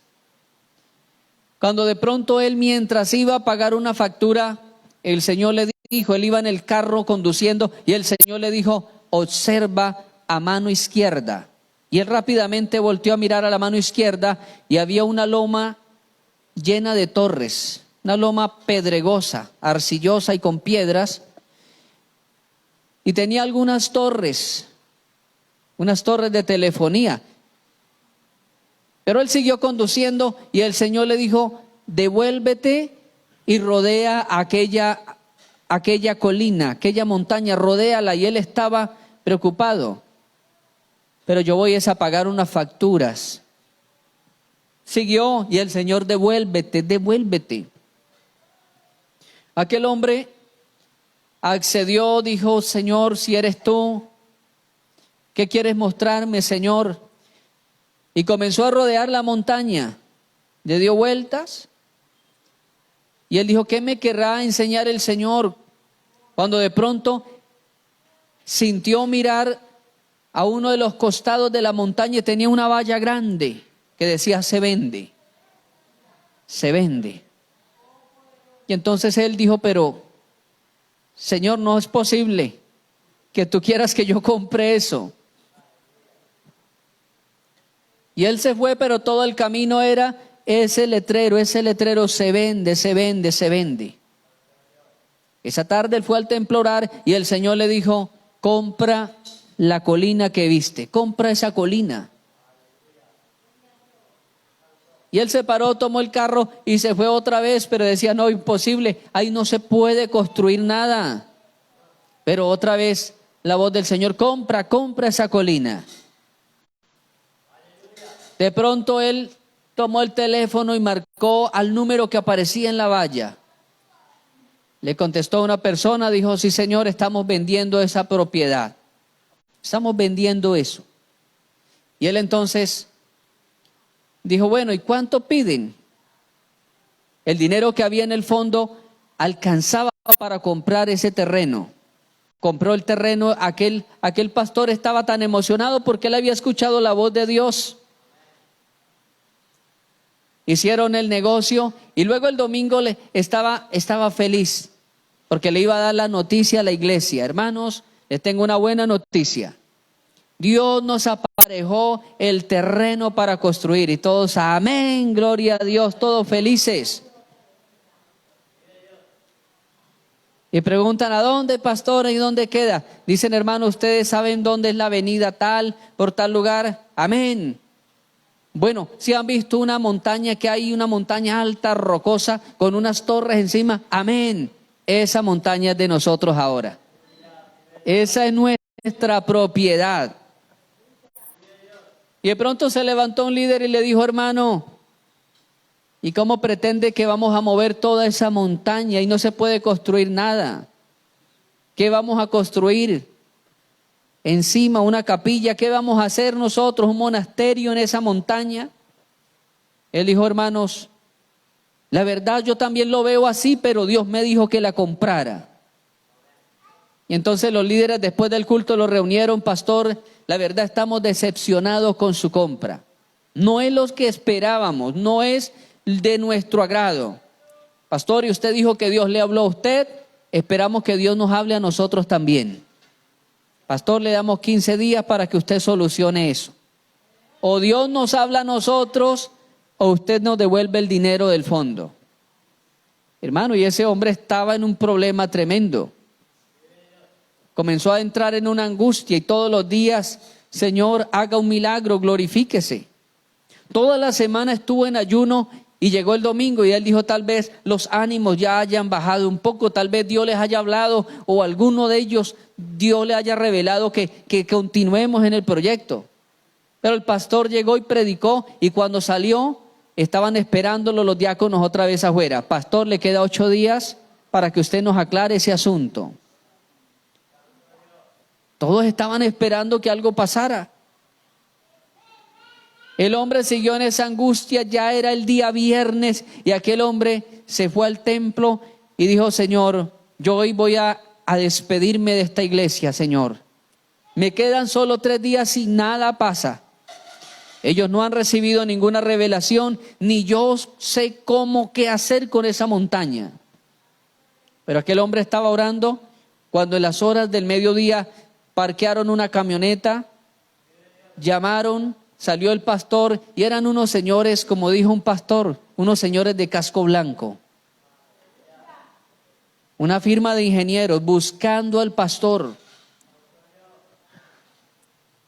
cuando de pronto él, mientras iba a pagar una factura, el Señor le dijo, él iba en el carro conduciendo, y el Señor le dijo, observa a mano izquierda. Y él rápidamente volteó a mirar a la mano izquierda, y había una loma llena de torres, una loma pedregosa, arcillosa y con piedras, y tenía algunas torres, unas torres de telefonía. Pero él siguió conduciendo y el Señor le dijo, devuélvete y rodea aquella colina, aquella montaña, rodéala. Y él estaba preocupado. Pero yo voy a pagar unas facturas. Siguió y el Señor, devuélvete, devuélvete. Aquel hombre accedió, dijo, Señor, si eres tú, ¿qué quieres mostrarme, Señor? Y comenzó a rodear la montaña, le dio vueltas, y él dijo, ¿qué me querrá enseñar el Señor? Cuando de pronto sintió mirar a uno de los costados de la montaña y tenía una valla grande que decía, se vende, se vende. Y entonces él dijo, pero Señor, no es posible que tú quieras que yo compre eso. Y él se fue, pero todo el camino era ese letrero, se vende, se vende, se vende. Esa tarde él fue al templo a orar y el Señor le dijo, compra la colina que viste, compra esa colina. Y él se paró, tomó el carro y se fue otra vez, pero decía, no, imposible, ahí no se puede construir nada. Pero otra vez la voz del Señor, compra esa colina. De pronto él tomó el teléfono y marcó al número que aparecía en la valla. Le contestó una persona, dijo, sí señor, estamos vendiendo esa propiedad. Estamos vendiendo eso. Y él entonces dijo, bueno, ¿y cuánto piden? El dinero que había en el fondo alcanzaba para comprar ese terreno. Compró el terreno, aquel pastor estaba tan emocionado porque él había escuchado la voz de Dios. Hicieron el negocio y luego el domingo estaba feliz porque le iba a dar la noticia a la iglesia. Hermanos, les tengo una buena noticia. Dios nos aparejó el terreno para construir y todos, amén, gloria a Dios, todos felices. Y preguntan, ¿a dónde, pastor? ¿Y dónde queda? Dicen, hermanos, ¿ustedes saben dónde es la avenida tal, por tal lugar? Amén. Bueno, si han visto una montaña que hay, una montaña alta, rocosa, con unas torres encima, amén. Esa montaña es de nosotros ahora. Esa es nuestra propiedad. Y de pronto se levantó un líder y le dijo, hermano, ¿y cómo pretende que vamos a mover toda esa montaña y no se puede construir nada? ¿Qué vamos a construir? Encima una capilla, ¿qué vamos a hacer nosotros? ¿Un monasterio en esa montaña? Él dijo, hermanos, la verdad yo también lo veo así, pero Dios me dijo que la comprara. Y entonces los líderes después del culto lo reunieron, pastor, la verdad estamos decepcionados con su compra. No es lo que esperábamos, no es de nuestro agrado. Pastor, y usted dijo que Dios le habló a usted, esperamos que Dios nos hable a nosotros también. Pastor, le damos 15 días para que usted solucione eso. O Dios nos habla a nosotros o usted nos devuelve el dinero del fondo. Hermano, y ese hombre estaba en un problema tremendo. Comenzó a entrar en una angustia y todos los días, Señor, haga un milagro, glorifíquese. Toda la semana estuvo en ayuno y llegó el domingo y él dijo, tal vez los ánimos ya hayan bajado un poco, tal vez Dios les haya hablado o alguno de ellos Dios le haya revelado que continuemos en el proyecto. Pero el pastor llegó y predicó y cuando salió estaban esperándolo los diáconos otra vez afuera. Pastor, le queda 8 días para que usted nos aclare ese asunto. Todos estaban esperando que algo pasara. El hombre siguió en esa angustia, ya era el día viernes y aquel hombre se fue al templo y dijo: Señor, yo hoy voy a despedirme de esta iglesia, Señor. Me quedan solo 3 días y nada pasa. Ellos no han recibido ninguna revelación, ni yo sé qué hacer con esa montaña. Pero aquel hombre estaba orando cuando en las horas del mediodía parquearon una camioneta, llamaron, salió el pastor y eran unos señores, como dijo un pastor, unos señores de casco blanco. Una firma de ingenieros buscando al pastor.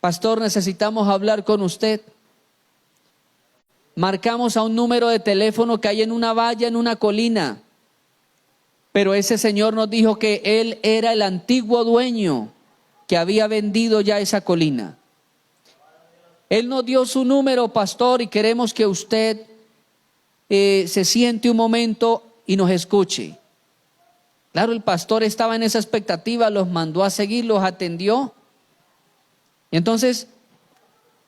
Pastor, necesitamos hablar con usted. Marcamos a un número de teléfono que hay en una valla, en una colina. Pero ese señor nos dijo que él era el antiguo dueño que había vendido ya esa colina. Él nos dio su número, pastor, y queremos que usted se siente un momento y nos escuche. Claro, el pastor estaba en esa expectativa, los mandó a seguir, los atendió. Y entonces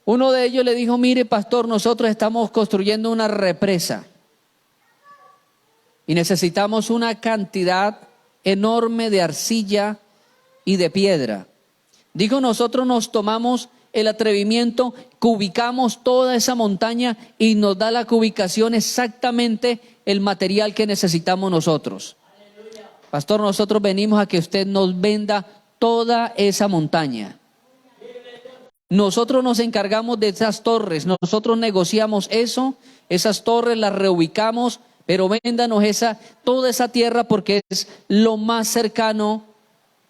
uno de ellos le dijo: mire, pastor, nosotros estamos construyendo una represa y necesitamos una cantidad enorme de arcilla y de piedra. Dijo: nosotros nos tomamos el atrevimiento, cubicamos toda esa montaña y nos da la cubicación exactamente el material que necesitamos nosotros. Pastor, nosotros venimos a que usted nos venda toda esa montaña. Nosotros nos encargamos de esas torres, nosotros negociamos eso, esas torres las reubicamos, pero véndanos toda esa tierra porque es lo más cercano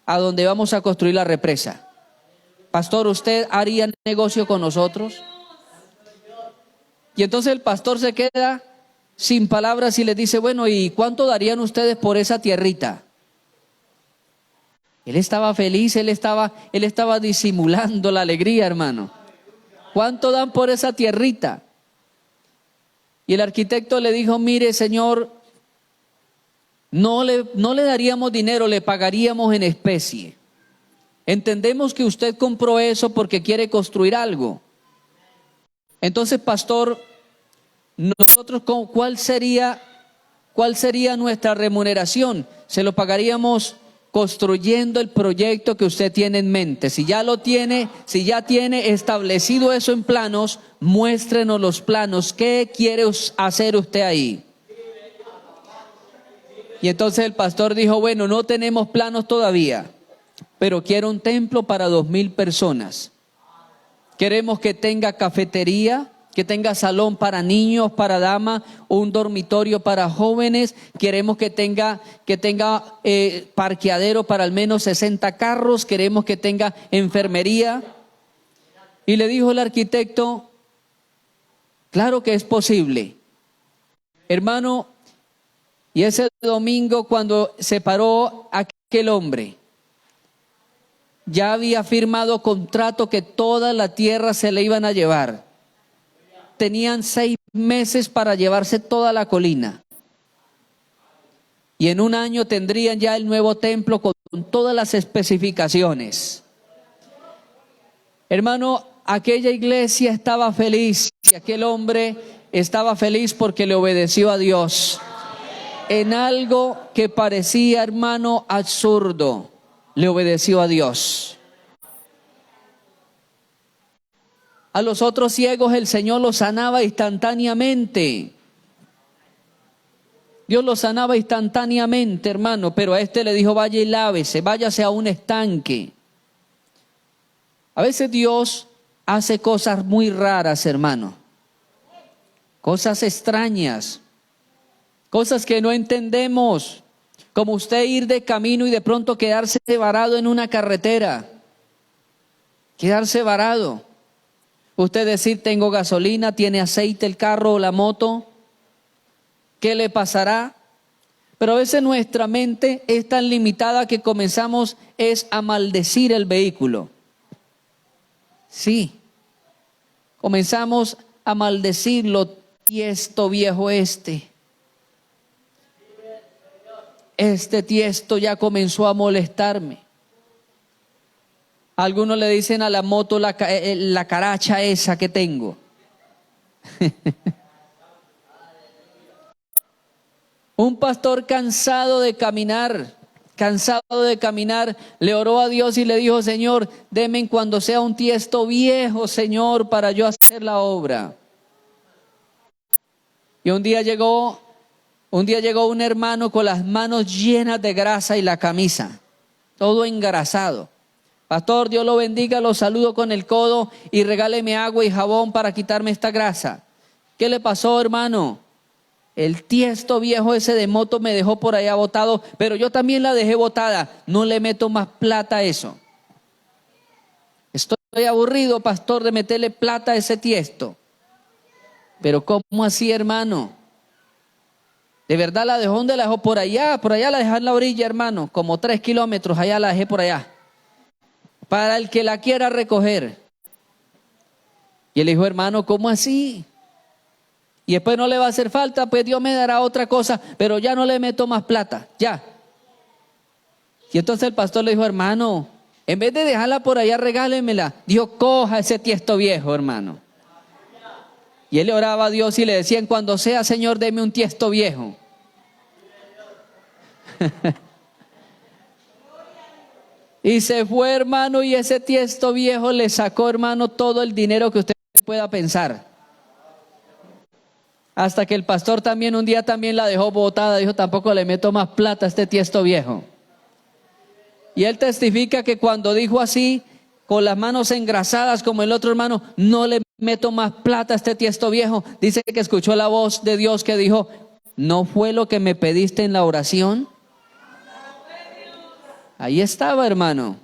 a donde vamos a construir la represa. Pastor, ¿usted haría negocio con nosotros? Y entonces el pastor se queda sin palabras y les dice: bueno, ¿y cuánto darían ustedes por esa tierrita? Él estaba feliz, él estaba disimulando la alegría, hermano. ¿Cuánto dan por esa tierrita? Y el arquitecto le dijo: mire, señor, no le daríamos dinero, le pagaríamos en especie. Entendemos que usted compró eso porque quiere construir algo. Entonces, pastor, nosotros, ¿cuál sería nuestra remuneración? Se lo pagaríamos construyendo el proyecto que usted tiene en mente. Si ya tiene establecido eso en planos, muéstrenos los planos. ¿Qué quiere hacer usted ahí? Y entonces el pastor dijo: bueno, no tenemos planos todavía, pero quiero un templo para 2,000 personas. Queremos que tenga cafetería, que tenga salón para niños, para damas, un dormitorio para jóvenes. Queremos que tenga parqueadero para al menos 60 carros. Queremos que tenga enfermería. Y le dijo el arquitecto: claro que es posible. Hermano, y ese domingo cuando se paró aquel hombre, ya había firmado contrato que toda la tierra se le iban a llevar. Tenían 6 meses para llevarse toda la colina. Y en un año tendrían ya el nuevo templo con todas las especificaciones. Hermano, aquella iglesia estaba feliz y aquel hombre estaba feliz porque le obedeció a Dios. En algo que parecía, hermano, absurdo, le obedeció a Dios. A los otros ciegos el Señor los sanaba instantáneamente. Dios los sanaba instantáneamente, hermano, pero a este le dijo: vaya y lávese, váyase a un estanque. A veces Dios hace cosas muy raras, hermano. Cosas extrañas. Cosas que no entendemos. Como usted ir de camino y de pronto quedarse varado en una carretera. Quedarse varado. Usted decir: tengo gasolina, tiene aceite el carro o la moto. ¿Qué le pasará? Pero a veces nuestra mente es tan limitada que comenzamos a maldecir el vehículo. Sí. Comenzamos a maldecirlo: tiesto viejo este. Este tiesto ya comenzó a molestarme. Algunos le dicen a la moto la caracha esa que tengo. Un pastor cansado de caminar, le oró a Dios y le dijo: Señor, deme cuando sea un tiesto viejo, Señor, para yo hacer la obra. Y un día llegó un hermano con las manos llenas de grasa y la camisa, todo engrasado. Pastor, Dios lo bendiga, lo saludo con el codo y regáleme agua y jabón para quitarme esta grasa. ¿Qué le pasó, hermano? El tiesto viejo ese de moto me dejó por allá botado, pero yo también la dejé botada. No le meto más plata a eso. Estoy aburrido, pastor, de meterle plata a ese tiesto. Pero ¿cómo así, hermano? ¿De verdad la dejó? ¿Dónde la dejó? Por allá la dejé en la orilla, hermano, como 3 kilómetros, allá la dejé por allá. Para el que la quiera recoger. Y él dijo: hermano, ¿cómo así? Y después no le va a hacer falta, pues Dios me dará otra cosa, pero ya no le meto más plata, ya. Y entonces el pastor le dijo: hermano, en vez de dejarla por allá, regálemela. Dijo: coja ese tiesto viejo, hermano. Y él le oraba a Dios y le decía: en cuando sea, Señor, deme un tiesto viejo. Y se fue, hermano, y ese tiesto viejo le sacó, hermano, todo el dinero que usted pueda pensar. Hasta que el pastor también un día también la dejó botada, dijo: tampoco le meto más plata a este tiesto viejo. Y él testifica que cuando dijo así, con las manos engrasadas como el otro hermano, no le meto más plata a este tiesto viejo, dice que escuchó la voz de Dios que dijo: ¿no fue lo que me pediste en la oración? Ahí estaba, hermano.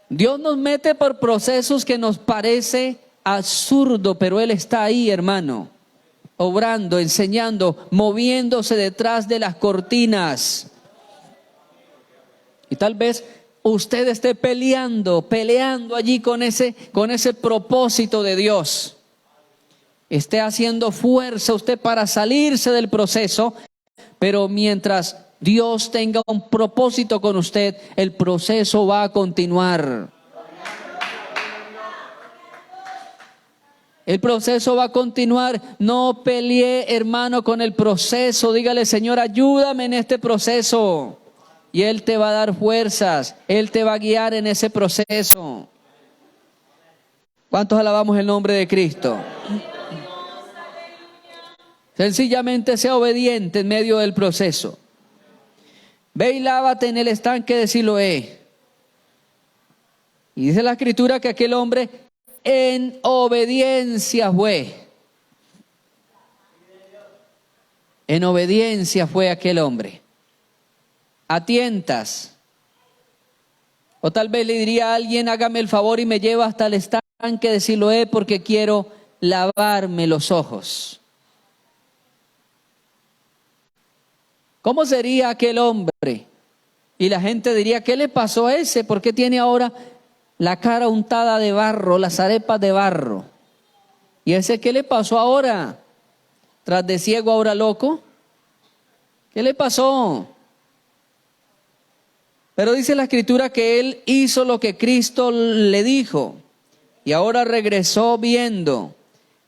Dios nos mete por procesos que nos parece absurdo, pero Él está ahí, hermano, obrando, enseñando, moviéndose detrás de las cortinas. Y tal vez usted esté peleando allí con ese propósito de Dios. Esté haciendo fuerza usted para salirse del proceso, pero mientras Dios tenga un propósito con usted, el proceso va a continuar. El proceso va a continuar. No pelee, hermano, con el proceso. Dígale: Señor, ayúdame en este proceso. Y Él te va a dar fuerzas. Él te va a guiar en ese proceso. ¿Cuántos alabamos el nombre de Cristo? Sencillamente sea obediente en medio del proceso. Ve y lávate en el estanque de Siloé. Y dice la Escritura que aquel hombre en obediencia fue. En obediencia fue aquel hombre. A tientas. O tal vez le diría a alguien: hágame el favor y me lleva hasta el estanque de Siloé porque quiero lavarme los ojos. ¿Cómo sería aquel hombre? Y la gente diría: ¿qué le pasó a ese? ¿Por qué tiene ahora la cara untada de barro, las arepas de barro? ¿Y ese qué le pasó ahora? ¿Tras de ciego ahora loco? ¿Qué le pasó? Pero dice la Escritura que él hizo lo que Cristo le dijo y ahora regresó viendo.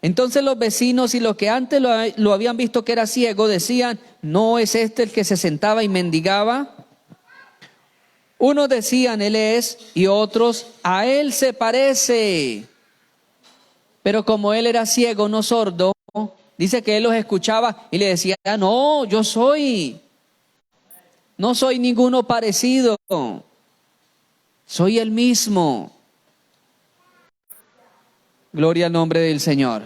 Entonces los vecinos y los que antes lo habían visto que era ciego decían: ¿no es este el que se sentaba y mendigaba? Unos decían: él es, y otros: a él se parece. Pero como él era ciego, no sordo, dice que él los escuchaba y le decía: no, yo soy. No soy ninguno parecido. Soy el mismo. Gloria al nombre del Señor.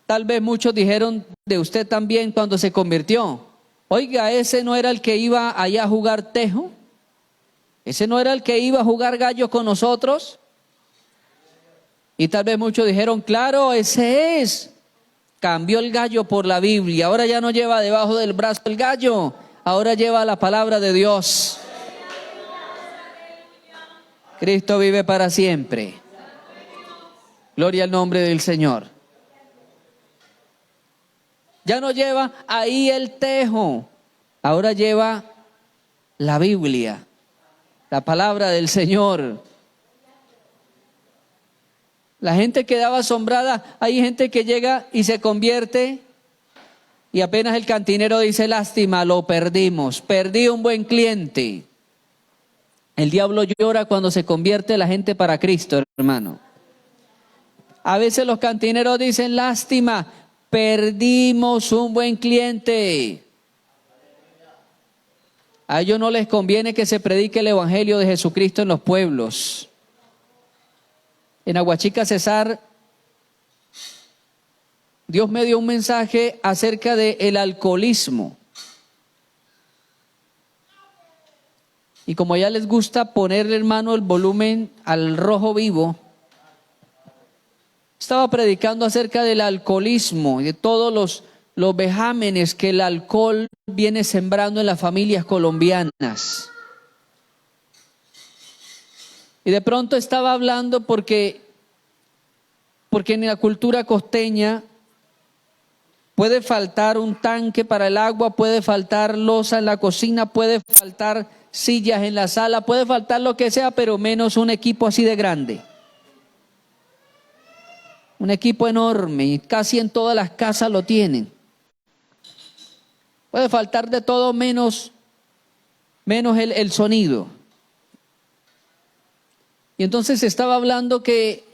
Tal vez muchos dijeron de usted también cuando se convirtió: oiga, ese no era el que iba allá a jugar tejo. Ese no era el que iba a jugar gallo con nosotros. Y tal vez muchos dijeron: claro, ese es. Cambió el gallo por la Biblia. Ahora ya no lleva debajo del brazo el gallo. Ahora lleva la palabra de Dios. Cristo vive para siempre. Gloria al nombre del Señor. Ya no lleva ahí el tejo. Ahora lleva la Biblia, la palabra del Señor. La gente quedaba asombrada. Hay gente que llega y se convierte y apenas el cantinero dice: lástima, lo perdimos, perdí un buen cliente. El diablo llora cuando se convierte la gente para Cristo, hermano. A veces los cantineros dicen: lástima, perdimos un buen cliente. A ellos no les conviene que se predique el evangelio de Jesucristo en los pueblos. En Aguachica, Cesar, Dios me dio un mensaje acerca del alcoholismo. Y como ya les gusta ponerle, hermano, el volumen al rojo vivo, estaba predicando acerca del alcoholismo y de todos los vejámenes que el alcohol viene sembrando en las familias colombianas. Y de pronto estaba hablando porque en la cultura costeña puede faltar un tanque para el agua, puede faltar loza en la cocina, puede faltar sillas en la sala, puede faltar lo que sea, pero menos un equipo así de grande. Un equipo enorme, y casi en todas las casas lo tienen. Puede faltar de todo menos el sonido. Y entonces estaba hablando que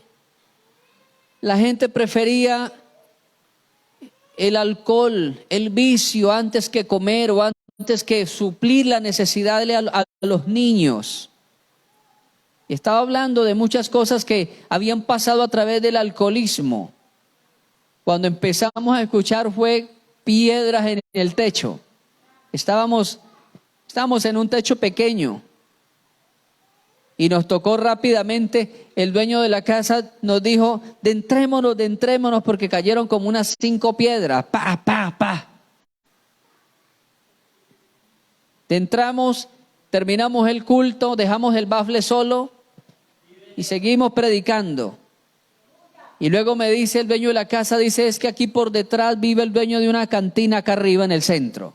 la gente prefería el alcohol, el vicio, antes que comer o antes que suplir la necesidad a los niños. Y estaba hablando de muchas cosas que habían pasado a través del alcoholismo. Cuando empezamos a escuchar fue piedras en el techo. Estábamos en un techo pequeño. Y nos tocó rápidamente, el dueño de la casa nos dijo: dentrémonos, porque cayeron como unas 5 piedras. Pa. Entramos, terminamos el culto, dejamos el bafle solo y seguimos predicando. Y luego me dice el dueño de la casa, dice: es que aquí por detrás vive el dueño de una cantina acá arriba en el centro.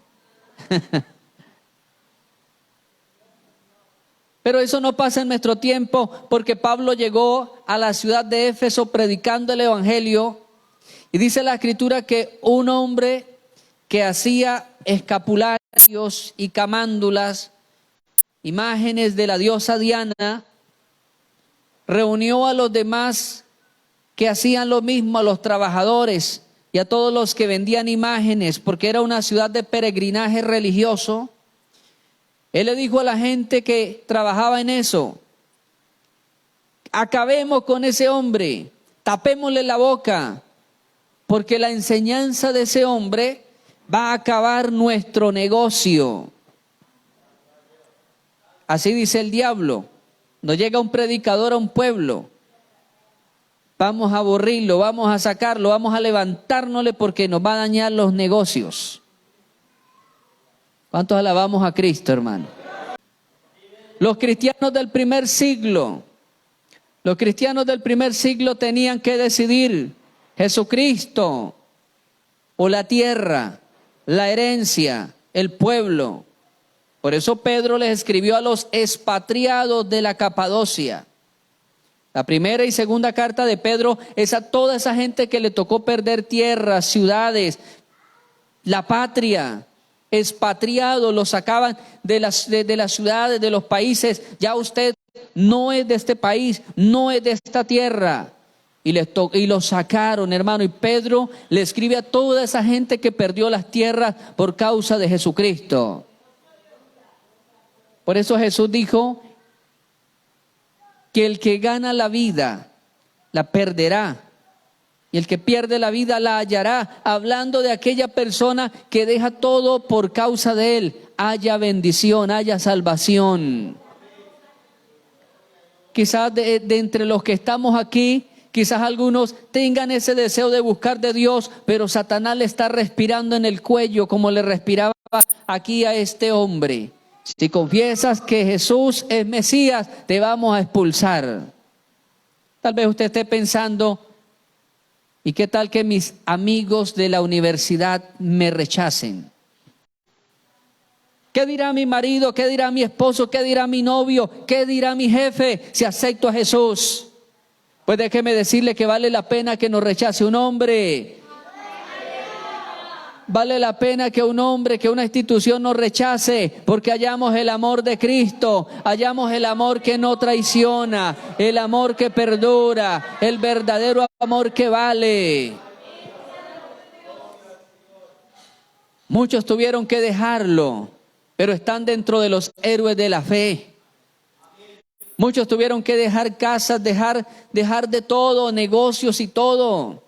Pero eso no pasa en nuestro tiempo, porque Pablo llegó a la ciudad de Éfeso predicando el evangelio, y dice la escritura que un hombre que hacía escapularios y camándulas, imágenes de la diosa Diana, reunió a los demás que hacían lo mismo, a los trabajadores y a todos los que vendían imágenes, porque era una ciudad de peregrinaje religioso. Él le dijo a la gente que trabajaba en eso: acabemos con ese hombre, tapémosle la boca, porque la enseñanza de ese hombre va a acabar nuestro negocio. Así dice el diablo. No llega un predicador a un pueblo, vamos a aburrirlo, vamos a sacarlo, vamos a levantárnosle porque nos va a dañar los negocios. ¿Cuántos alabamos a Cristo, hermano? Los cristianos del primer siglo tenían que decidir: Jesucristo o la tierra, la herencia, el pueblo. Por eso Pedro les escribió a los expatriados de la Capadocia. La primera y segunda carta de Pedro es a toda esa gente que le tocó perder tierras, ciudades, la patria. Expatriados, los sacaban de las ciudades, de los países. Ya usted no es de este país, no es de esta tierra. Y los sacaron, hermano. Y Pedro le escribe a toda esa gente que perdió las tierras por causa de Jesucristo. Por eso Jesús dijo que el que gana la vida la perderá, y el que pierde la vida la hallará, hablando de aquella persona que deja todo por causa de él. Haya bendición, haya salvación. Quizás de entre los que estamos aquí, quizás algunos tengan ese deseo de buscar de Dios, pero Satanás le está respirando en el cuello como le respiraba aquí a este hombre. Si confiesas que Jesús es Mesías, te vamos a expulsar. Tal vez usted esté pensando: ¿y qué tal que mis amigos de la universidad me rechacen? ¿Qué dirá mi marido? ¿Qué dirá mi esposo? ¿Qué dirá mi novio? ¿Qué dirá mi jefe si acepto a Jesús? Pues déjeme decirle que vale la pena que nos rechace un hombre. Vale la pena que un hombre, que una institución nos rechace, porque hallamos el amor de Cristo, hallamos el amor que no traiciona, el amor que perdura, el verdadero amor que vale. Muchos tuvieron que dejarlo, pero están dentro de los héroes de la fe. Muchos tuvieron que dejar casas, dejar de todo, negocios y todo.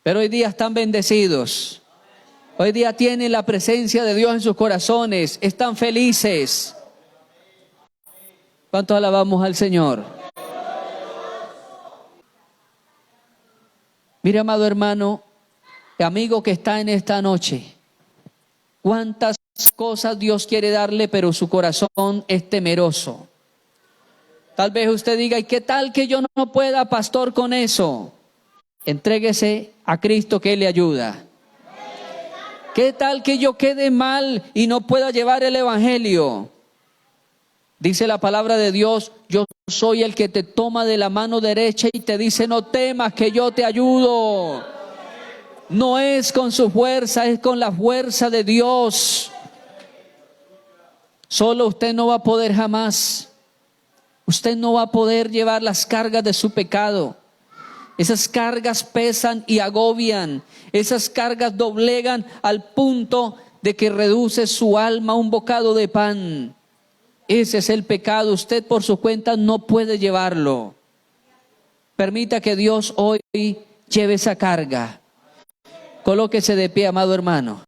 Pero hoy día están bendecidos. Hoy día tienen la presencia de Dios en sus corazones. Están felices. ¿Cuánto alabamos al Señor? Mira, amado hermano, amigo que está en esta noche. Cuántas cosas Dios quiere darle, pero su corazón es temeroso. Tal vez usted diga, ¿y qué tal que yo no pueda, pastor, con eso? Entréguese a Cristo que Él le ayuda. ¿Qué tal que yo quede mal y no pueda llevar el evangelio? Dice la palabra de Dios, yo soy el que te toma de la mano derecha y te dice, no temas que yo te ayudo. No es con su fuerza, es con la fuerza de Dios. Solo usted no va a poder jamás. Usted no va a poder llevar las cargas de su pecado. Esas cargas pesan y agobian. Esas cargas doblegan al punto de que reduce su alma a un bocado de pan. Ese es el pecado. Usted por su cuenta no puede llevarlo. Permita que Dios hoy lleve esa carga. Colóquese de pie, amado hermano.